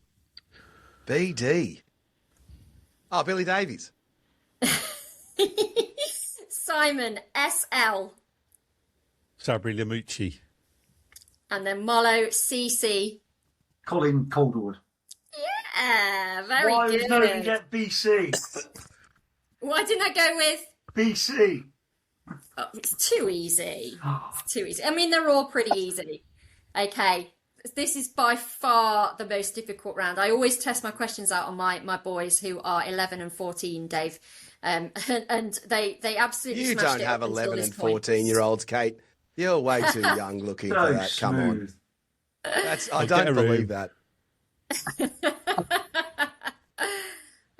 BD. Oh, Billy Davies. Simon, SL. Sabri Lamucci. And then Mollo, CC. Colin Calderwood. Yeah, very Why good. was no one get BC? Why didn't I go with? BC. Oh, it's too easy. It's too easy. I mean, they're all pretty easy. Okay. This is by far the most difficult round. I always test my questions out on my boys who are 11 and 14, Dave. And they absolutely You smashed don't it have up until 11 this and point. 14-year-olds, Kate. You're way too young looking for that. Come on. I Get a don't room. believe that.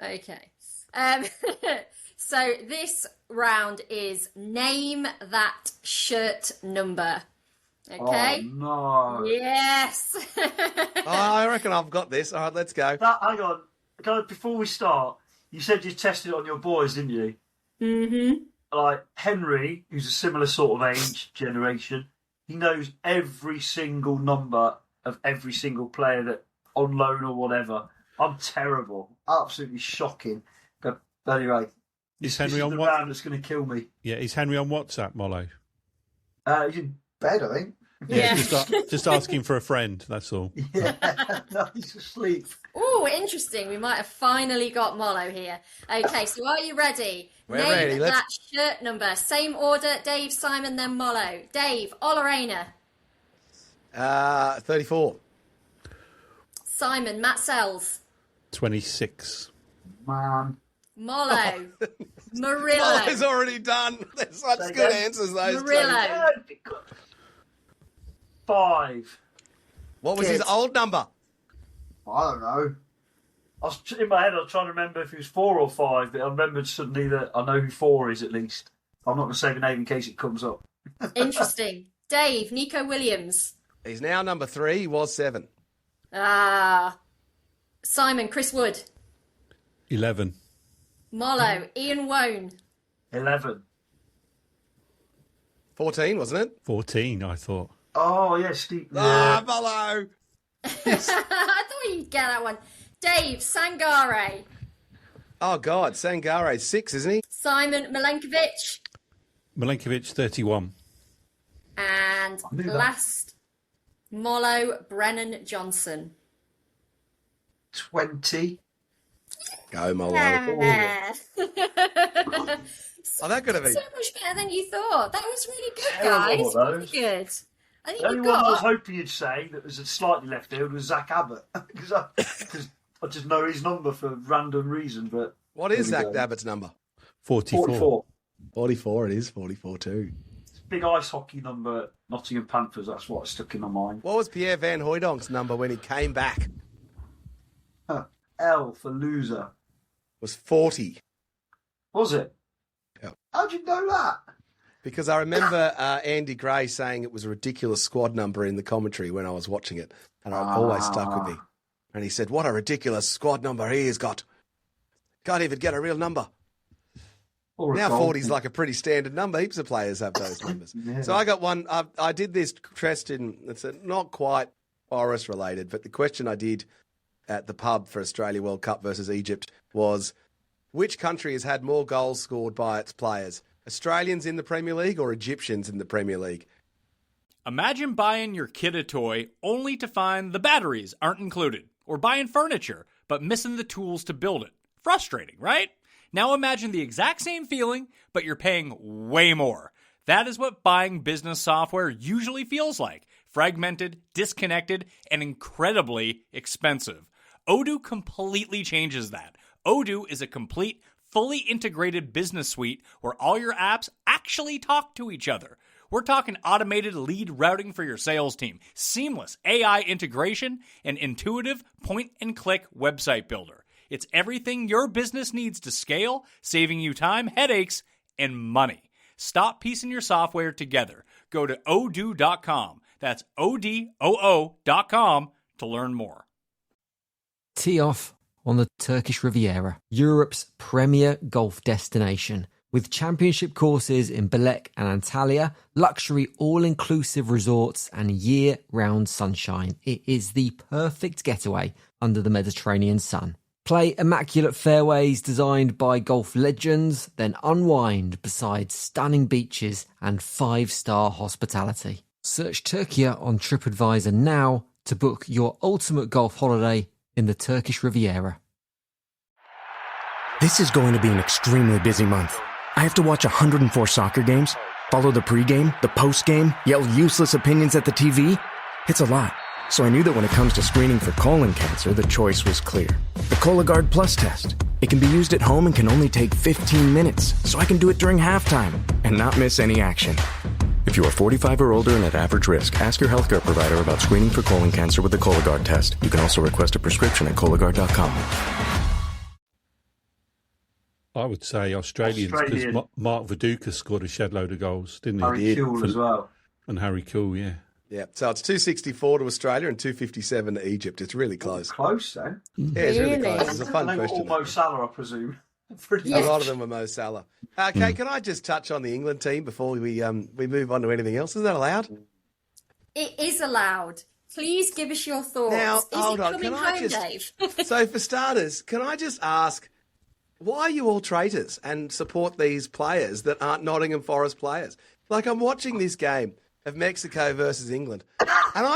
Okay. So this round is name that shirt number. Okay. Oh, no. Yes. I reckon I've got this. All right, let's go. Hang on. Before we start, you said you tested it on your boys, didn't you? Mm-hmm. Like Henry, who's a similar sort of age generation, he knows every single number of every single player that on loan or whatever. I'm terrible. Absolutely shocking. But anyway, Is this Henry is on the what? round that's going to kill me. Yeah, is Henry on WhatsApp, Mollo? He's in bed, I think. Yeah. Just asking for a friend, that's all. Yeah, no, he's asleep. Oh, interesting. We might have finally got Mollo here. Okay, so are you ready? We're Name ready, let's- that shirt number. Same order, Dave, Simon, then Mollo. Dave, Olorena. 34. Simon, Matt Sells. 26. Man. Mollo. Murillo. Mollo's already done. They're such Say good again? answers, those two. Murillo. 5. What was his Kids. old number? I don't know. In my head, I was trying to remember if it was 4 or 5, but I remembered suddenly that I know who 4 is at least. I'm not going to say the name in case it comes up. Interesting. Dave, Nico Williams. He's now number 3. He was 7. Simon, Chris Wood. 11. Mollo, Ian Wone. 11. 14, wasn't it? 14, I thought. Oh, yes, Steve. Ah, Mollo. I thought you'd get that one. Dave, Sangare. Oh, God. Sangare's 6, isn't he? Simon, Milenkovic. Milenkovic, 31. And knew that. last, Mollo, Brennan Johnson. 20. Go, Mollo. Ah. Oh, that could have been. So much better than you thought. That was really good, Terrible, guys. those. Really good. I think The only you one I was got. hoping you'd say that was slightly left field was Zach Abbott. Because I just know his number for random reason. But What is There Zach we go. Abbott's number? 44. 44. 44 it is. 44 too. Big ice hockey number, Nottingham Panthers. That's what stuck in my mind. What was Pierre Van Hooydonk's number when he came back? L for loser. Was 40. Was it? Yep. How'd you know that? Because I remember Andy Gray saying it was a ridiculous squad number in the commentary when I was watching it. And it always stuck with me. And he said, what a ridiculous squad number he has got. Can't even get a real number. Or a Now goal. 40 is like a pretty standard number. Heaps of players have those numbers. Yeah. So I got one. I did this question. It's not quite Boris related, but the question I did at the pub for Australia World Cup versus Egypt was, which country has had more goals scored by its players? Australians in the Premier League or Egyptians in the Premier League? Imagine buying your kid a toy only to find the batteries aren't included, or buying furniture but missing the tools to build it. Frustrating, right? Now imagine the exact same feeling, but you're paying way more. That is what buying business software usually feels like. Fragmented, disconnected, and incredibly expensive. Odoo completely changes that. Odoo is a complete, fully integrated business suite where all your apps actually talk to each other. We're talking automated lead routing for your sales team, seamless AI integration, and intuitive point-and-click website builder. It's everything your business needs to scale, saving you time, headaches, and money. Stop piecing your software together. Go to odoo.com. That's ODOO.com to learn more. Tee off on the Turkish Riviera, Europe's premier golf destination. With championship courses in Belek and Antalya, luxury all-inclusive resorts and year-round sunshine, it is the perfect getaway under the Mediterranean sun. Play immaculate fairways designed by golf legends, then unwind beside stunning beaches and 5-star hospitality. Search Turkey on TripAdvisor now to book your ultimate golf holiday in the Turkish Riviera. This is going to be an extremely busy month. I have to watch 104 soccer games, follow the pregame, the postgame, yell useless opinions at the TV. It's a lot. So I knew that when it comes to screening for colon cancer, the choice was clear. The Cologuard Plus test. It can be used at home and can only take 15 minutes, so I can do it during halftime and not miss any action. If you are 45 or older and at average risk, ask your healthcare provider about screening for colon cancer with the Cologuard test. You can also request a prescription at Cologuard.com. I would say Australians, because Mark Viduka scored a shed load of goals, didn't he? Harry Kewell as well. And Harry Kewell, yeah. Yeah, so it's 264 to Australia and 257 to Egypt. It's really close. Close, then. Yeah, it's really close. It's a fun question. Mo Salah, I presume. A lot of them were Mo Salah. Okay, can I just touch on the England team before we move on to anything else? Is that allowed? It is allowed. Please give us your thoughts. Now, is hold it on. coming Can I home, just, Dave? So, for starters, can I just ask, why are you all traitors and support these players that aren't Nottingham Forest players? Like, I'm watching this game of Mexico versus England, and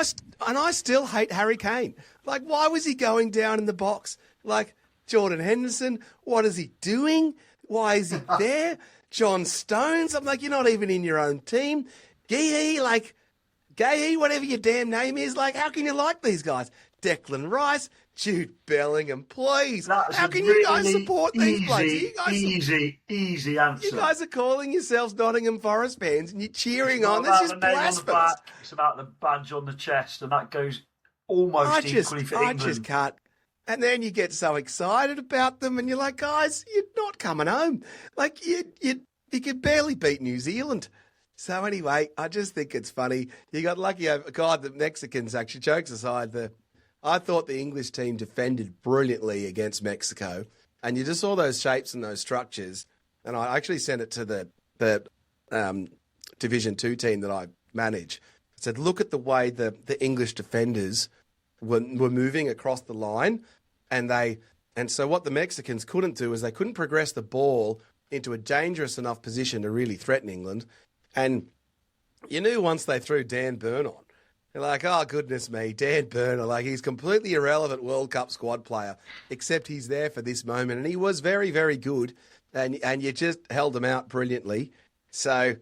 I still hate Harry Kane. Like, why was he going down in the box? Like, Jordan Henderson, what is he doing? Why is he there? John Stones, I'm like, you're not even in your own team. Gahey, whatever your damn name is, like, how can you like these guys? Declan Rice, Jude Bellingham, please. How can you guys support these players? Easy answer. You guys are calling yourselves Nottingham Forest fans and you're cheering on. This is blasphemous. It's about the badge on the chest, and that goes almost equally for England. I just can't. And then you get so excited about them, and you're like, guys, you're not coming home. Like, you could barely beat New Zealand. So anyway, I just think it's funny. You got lucky. God, the Mexicans, actually, jokes aside, I thought the English team defended brilliantly against Mexico, and you just saw those shapes and those structures. And I actually sent it to the Division 2 team that I manage. I said, look at the way the English defenders were moving across the line, and so what the Mexicans couldn't do is they couldn't progress the ball into a dangerous enough position to really threaten England. And you knew once they threw Dan Burn on, you're like, oh, goodness me, Dan Burner, like, he's completely irrelevant World Cup squad player, except he's there for this moment. And he was very, very good, and you just held him out brilliantly. So,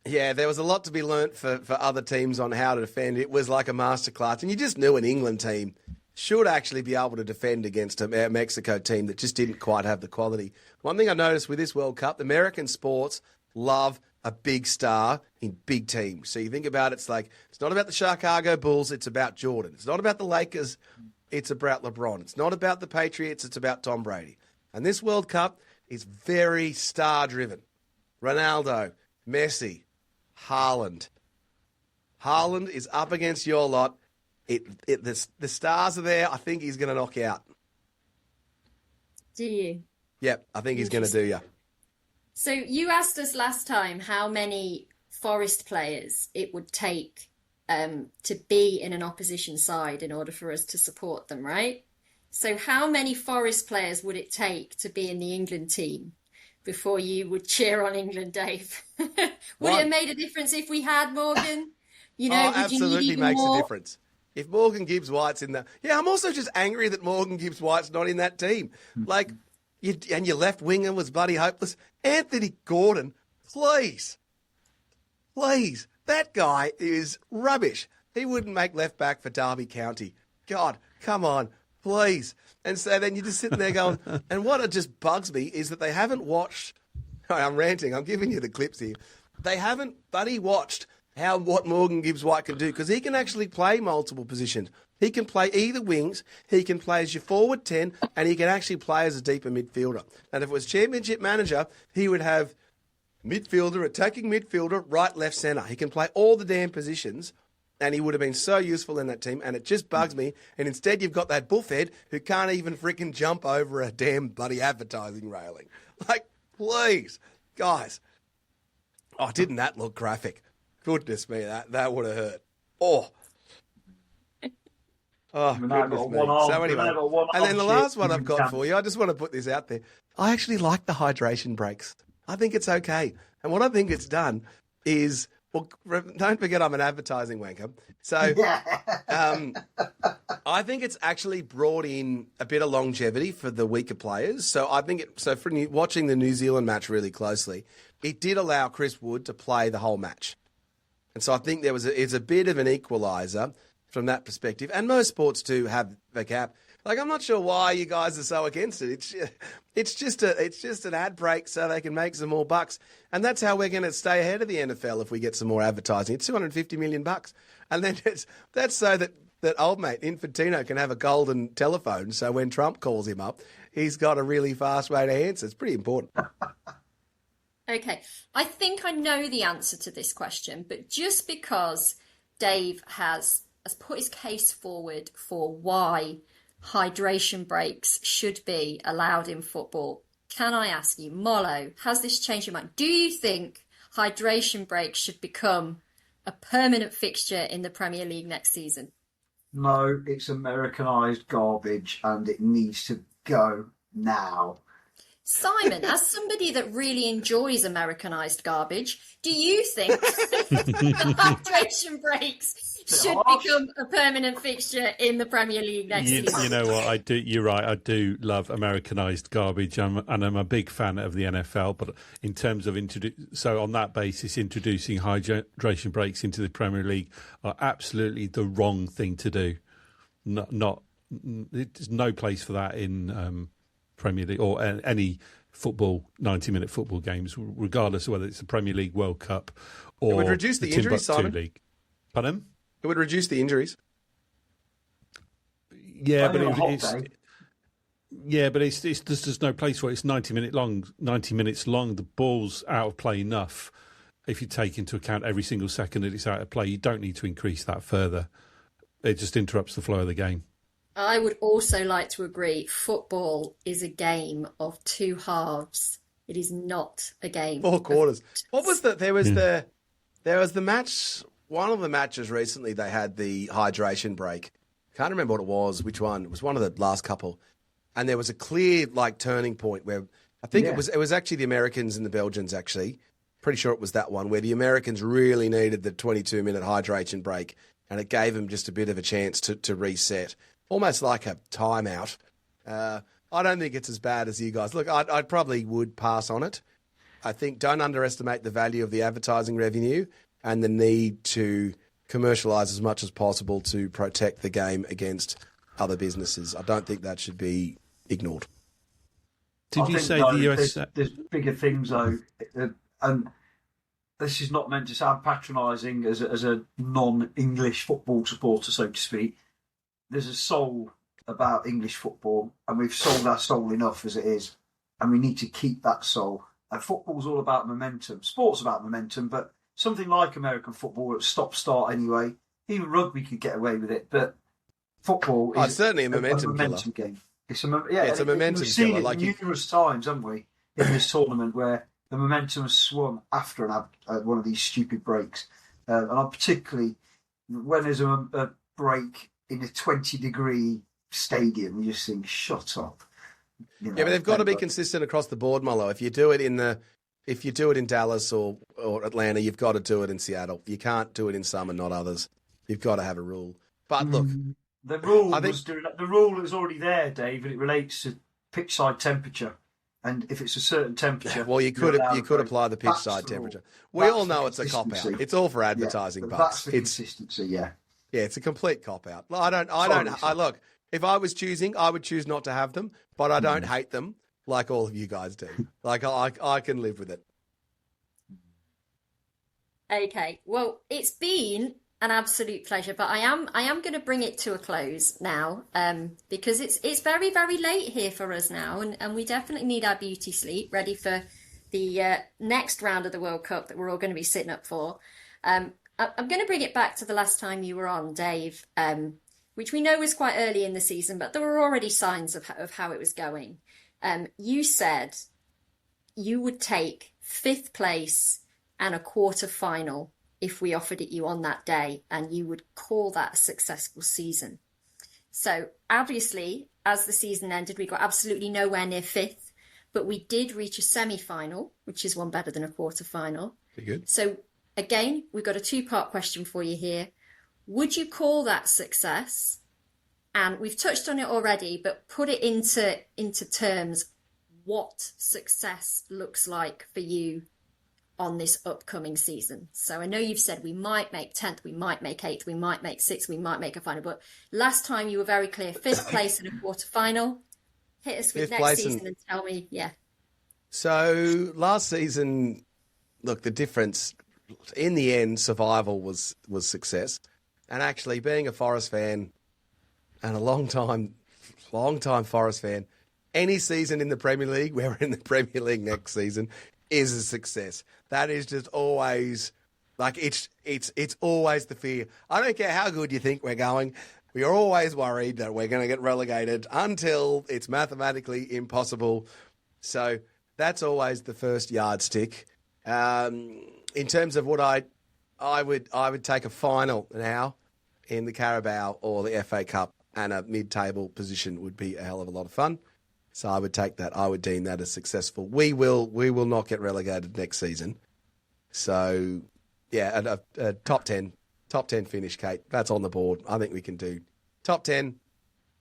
yeah, there was a lot to be learnt for other teams on how to defend. It was like a masterclass, and you just knew an England team should actually be able to defend against a Mexico team that just didn't quite have the quality. One thing I noticed with this World Cup, American sports love a big star in big teams. So you think about it, it's like, it's not about the Chicago Bulls, it's about Jordan. It's not about the Lakers, it's about LeBron. It's not about the Patriots, it's about Tom Brady. And this World Cup is very star-driven. Ronaldo, Messi, Haaland. Haaland is up against your lot. The stars are there. I think he's going to knock out. Do you? Yep, I think he's going to do you. So you asked us last time how many Forest players it would take to be in an opposition side in order for us to support them, right? So how many Forest players would it take to be in the England team before you would cheer on England, Dave? Would it have made a difference if we had Morgan? You know, would absolutely you need makes more? a difference. If Morgan Gibbs-White's in the... Yeah, I'm also just angry that Morgan Gibbs-White's not in that team. Like, and your left winger was bloody hopeless. Anthony Gordon, please. Please. That guy is rubbish. He wouldn't make left back for Derby County. God, come on, please. And so then you're just sitting there going... And what just bugs me is that they haven't watched... I'm ranting. I'm giving you the clips here. They haven't bloody watched what Morgan Gibbs-White can do, because he can actually play multiple positions. He can play either wings, he can play as your forward 10, and he can actually play as a deeper midfielder. And if it was Championship manager, he would have midfielder, attacking midfielder, right, left, centre. He can play all the damn positions, and he would have been so useful in that team, and it just bugs me. And instead you've got that buffhead who can't even freaking jump over a damn bloody advertising railing. Like, please, guys. Oh, didn't that look graphic? Goodness me, that would have hurt. Oh, goodness me. So anyway, and then the last one I've got for you, I just want to put this out there. I actually like the hydration breaks. I think it's okay. And what I think it's done is, well, don't forget I'm an advertising wanker. So I think it's actually brought in a bit of longevity for the weaker players. So I think for watching the New Zealand match really closely, it did allow Chris Wood to play the whole match. And so I think it's a bit of an equaliser from that perspective. And most sports do have the cap. Like, I'm not sure why you guys are so against it. It's just an ad break so they can make some more bucks. And that's how we're going to stay ahead of the NFL if we get some more advertising. It's $250 million. And then that's so that old mate Infantino can have a golden telephone. So when Trump calls him up, he's got a really fast way to answer. It's pretty important. Okay, I think I know the answer to this question, but just because Dave has put his case forward for why hydration breaks should be allowed in football, can I ask you, Mollo, has this changed your mind? Do you think hydration breaks should become a permanent fixture in the Premier League next season? No, it's Americanised garbage and it needs to go now. Simon, as somebody that really enjoys Americanised garbage, do you think hydration breaks should become a permanent fixture in the Premier League next season? You know what? I do. You're right. I do love Americanised garbage, and I'm a big fan of the NFL. But in terms of so on that basis, introducing hydration breaks into the Premier League are absolutely the wrong thing to do. There's no place for that in Premier League or any football 90-minute football games, regardless of whether it's the Premier League, World Cup, or it would reduce the injuries, Simon. League. Pardon? It would reduce the injuries. Yeah, but it's there's no place for it. It's 90 minutes long. The ball's out of play enough. If you take into account every single second that it's out of play, you don't need to increase that further. It just interrupts the flow of the game. I would also like to agree. Football is a game of two halves. It is not a game. 4 quarters. What was the? There was the match. One of the matches recently, they had the hydration break. Can't remember what it was, which one. It was one of the last couple. And there was a clear, turning point where I think it was actually the Americans and the Belgians, actually. Pretty sure it was that one, where the Americans really needed the 22-minute hydration break, and it gave them just a bit of a chance to reset. Almost like a timeout. I don't think it's as bad as you guys. Look, I probably would pass on it. I think don't underestimate the value of the advertising revenue and the need to commercialise as much as possible to protect the game against other businesses. I don't think that should be ignored. Did you say the US? There's bigger things, though. And this is not meant to sound patronising as a non-English football supporter, so to speak. There's a soul about English football, and we've sold our soul enough as it is, and we need to keep that soul. And football's all about momentum. Sport's about momentum, but something like American football, it's stop-start anyway. Even rugby could get away with it, but football is certainly a momentum game. It's a momentum killer. We've seen it numerous times, haven't we, in this tournament where the momentum has swung after one of these stupid breaks. And I'm particularly, when there's a break in a 20-degree stadium, you just think, shut up. But they've got to be consistent across the board, Mollo. If you do it in Dallas or Atlanta, you've got to do it in Seattle. You can't do it in some and not others. You've got to have a rule. But look, the rule is already there, Dave, and it relates to pitch side temperature. And if it's a certain temperature, well, you could apply the pitch side temperature. We all know it's a cop out. It's all for advertising, but that's the consistency. Yeah, it's a complete cop out. Look. If I was choosing, I would choose not to have them, but I don't hate them like all of you guys do. Like I can live with it. Okay, well, it's been an absolute pleasure, but I am going to bring it to a close now, because it's very, very late here for us now, and we definitely need our beauty sleep ready for the next round of the World Cup that we're all going to be sitting up for. I'm going to bring it back to the last time you were on, Dave, which we know was quite early in the season, but there were already signs of how it was going. You said you would take 5th place and a quarter final if we offered it you on that day, and you would call that a successful season. So obviously, as the season ended, we got absolutely nowhere near 5th, but we did reach a semi-final, which is one better than a quarter final. Pretty good. So again, we've got a 2-part question for you here. Would you call that success? And we've touched on it already, but put it into terms what success looks like for you on this upcoming season. So I know you've said we might make 10th, we might make 8th, we might make 6th, we might make a final. But last time you were very clear, 5th place in a quarter final. Hit us with next season and tell me, So last season, look, the difference in the end, survival was success. And actually, being a Forest fan and a long time Forest fan, any season in the Premier League, where we're in the Premier League next season, is a success. That is just always like it's always the fear. I don't care how good you think we're going. We are always worried that we're going to get relegated until it's mathematically impossible. So that's always the first yardstick. In terms of what I would take a final now in the Carabao or the FA Cup, and a mid-table position would be a hell of a lot of fun. So I would take that. I would deem that as successful. We will not get relegated next season. So yeah, a top 10 finish, Kate. That's on the board. I think we can do top 10,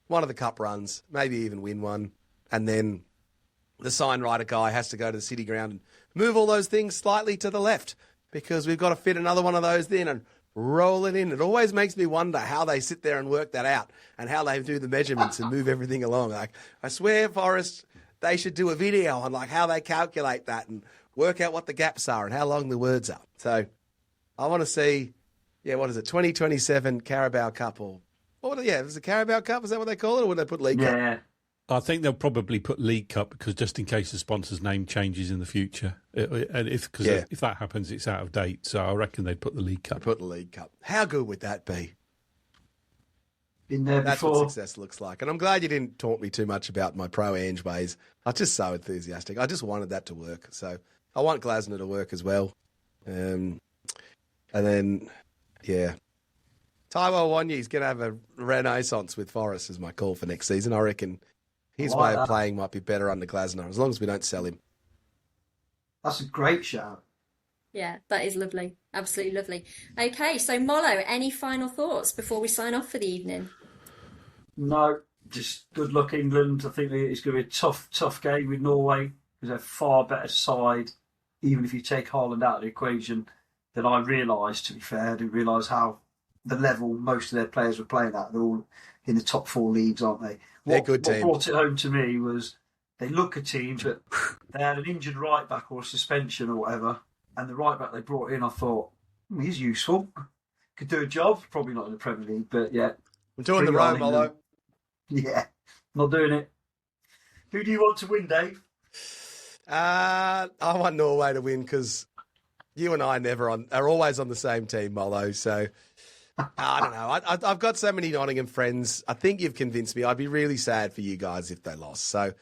one of the cup runs, maybe even win one, and then the signwriter guy has to go to the City Ground and move all those things slightly to the left, because we've got to fit another one of those in and roll it in. It always makes me wonder how they sit there and work that out and how they do the measurements and move everything along. Like, I swear, Forrest, they should do a video on like how they calculate that and work out what the gaps are and how long the words are. So I want to see, what is it, 2027 Carabao Cup or is it Carabao Cup? Is that what they call it, or would they put League Cup? Yeah. I think they'll probably put League Cup, because just in case the sponsor's name changes in the future. And if that happens, it's out of date. So I reckon they'd put the League Cup. Put the League Cup. How good would that be? Been there That's before. what success looks like. And I'm glad you didn't taunt me too much about my pro Ange ways. I was just so enthusiastic. I just wanted that to work. So I want Glasner to work as well. And then, Taiwo Wanyi's going to have a renaissance with Forest is my call for next season. I reckon his way of playing might be better under Glasner, as long as we don't sell him. That's a great shout. Yeah, that is lovely. Absolutely lovely. Okay, so Mollo, any final thoughts before we sign off for the evening? No, just good luck, England. I think it's going to be a tough game with Norway, because they're a far better side, even if you take Haaland out of the equation, than I realised, to be fair. I didn't realise how the level most of their players were playing at. They're all in the top 4 leagues, aren't they? They're a good team. What brought it home to me was they look a team, but they had an injured right back or a suspension or whatever, and the right back they brought in, I thought, he's useful. Could do a job. Probably not in the Premier League, but yeah. I'm doing the row, Mollo. Yeah, not doing it. Who do you want to win, Dave? I want Norway to win, because you and I are always on the same team, Mollo. So I don't know. I've got so many Nottingham friends. I think you've convinced me. I'd be really sad for you guys if they lost. So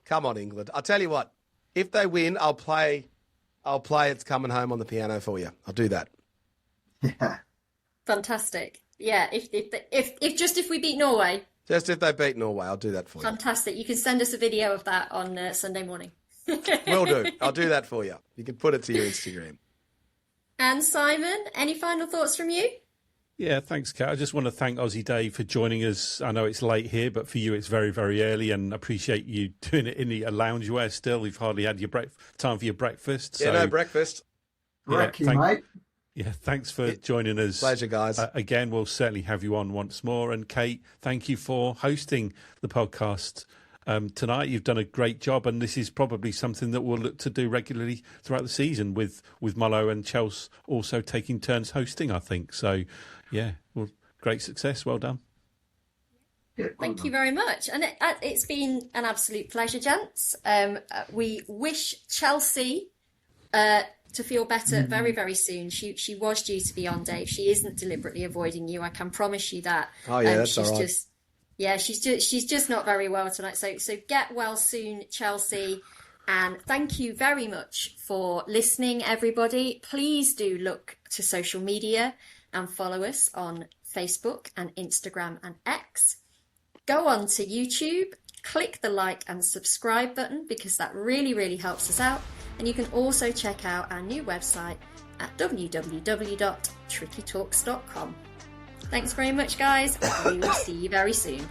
come on, England. I'll tell you what. If they win, I'll play It's Coming Home on the piano for you. I'll do that. Yeah. Fantastic. Yeah, if we beat Norway. Just if they beat Norway, I'll do that for you. Fantastic. You can send us a video of that on Sunday morning. Will do. I'll do that for you. You can put it to your Instagram. And Simon, any final thoughts from you? Yeah, thanks, Kat. I just want to thank Aussie Dave for joining us. I know it's late here, but for you it's very, very early, and appreciate you doing it in a loungewear still. We've hardly had your time for your breakfast. Yeah, no breakfast. Mate. Yeah, thanks for joining us. Pleasure, guys. Again, we'll certainly have you on once more. And Kate, thank you for hosting the podcast tonight. You've done a great job, and this is probably something that we'll look to do regularly throughout the season, with Mollo and Chelsea also taking turns hosting, I think. So, yeah, well, great success. Well done. Thank you very much. And it's been an absolute pleasure, gents. We wish Chelsea to feel better very, very soon. She was due to be on, Dave. She isn't deliberately avoiding you. I can promise you that. Oh, yeah, that's all right. She's just not very well tonight. So get well soon, Chelsea. And thank you very much for listening, everybody. Please do look to social media and follow us on Facebook and Instagram and X. Go on to YouTube, click the like and subscribe button, because that really, really helps us out. And you can also check out our new website at www.trickytalks.com. Thanks very much, guys. We will see you very soon.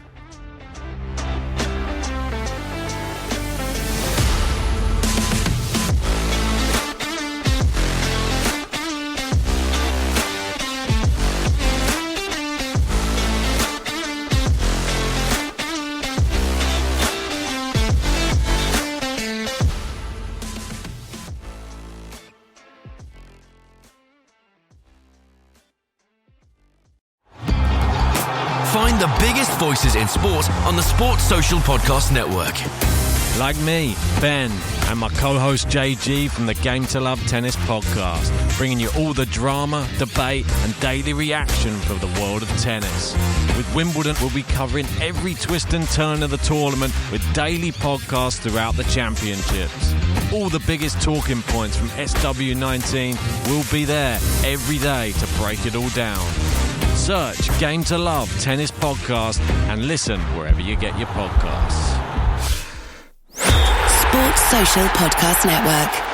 the biggest voices in sport on the Sports Social Podcast Network. Like me, Ben, and my co-host JG from the Game to Love Tennis podcast, bringing you all the drama, debate and daily reaction for the world of tennis. With Wimbledon, we'll be covering every twist and turn of the tournament with daily podcasts throughout the championships. All the biggest talking points from SW19 will be there every day to break it all down. Search Game to Love Tennis Podcast and listen wherever you get your podcasts. Sports Social Podcast Network.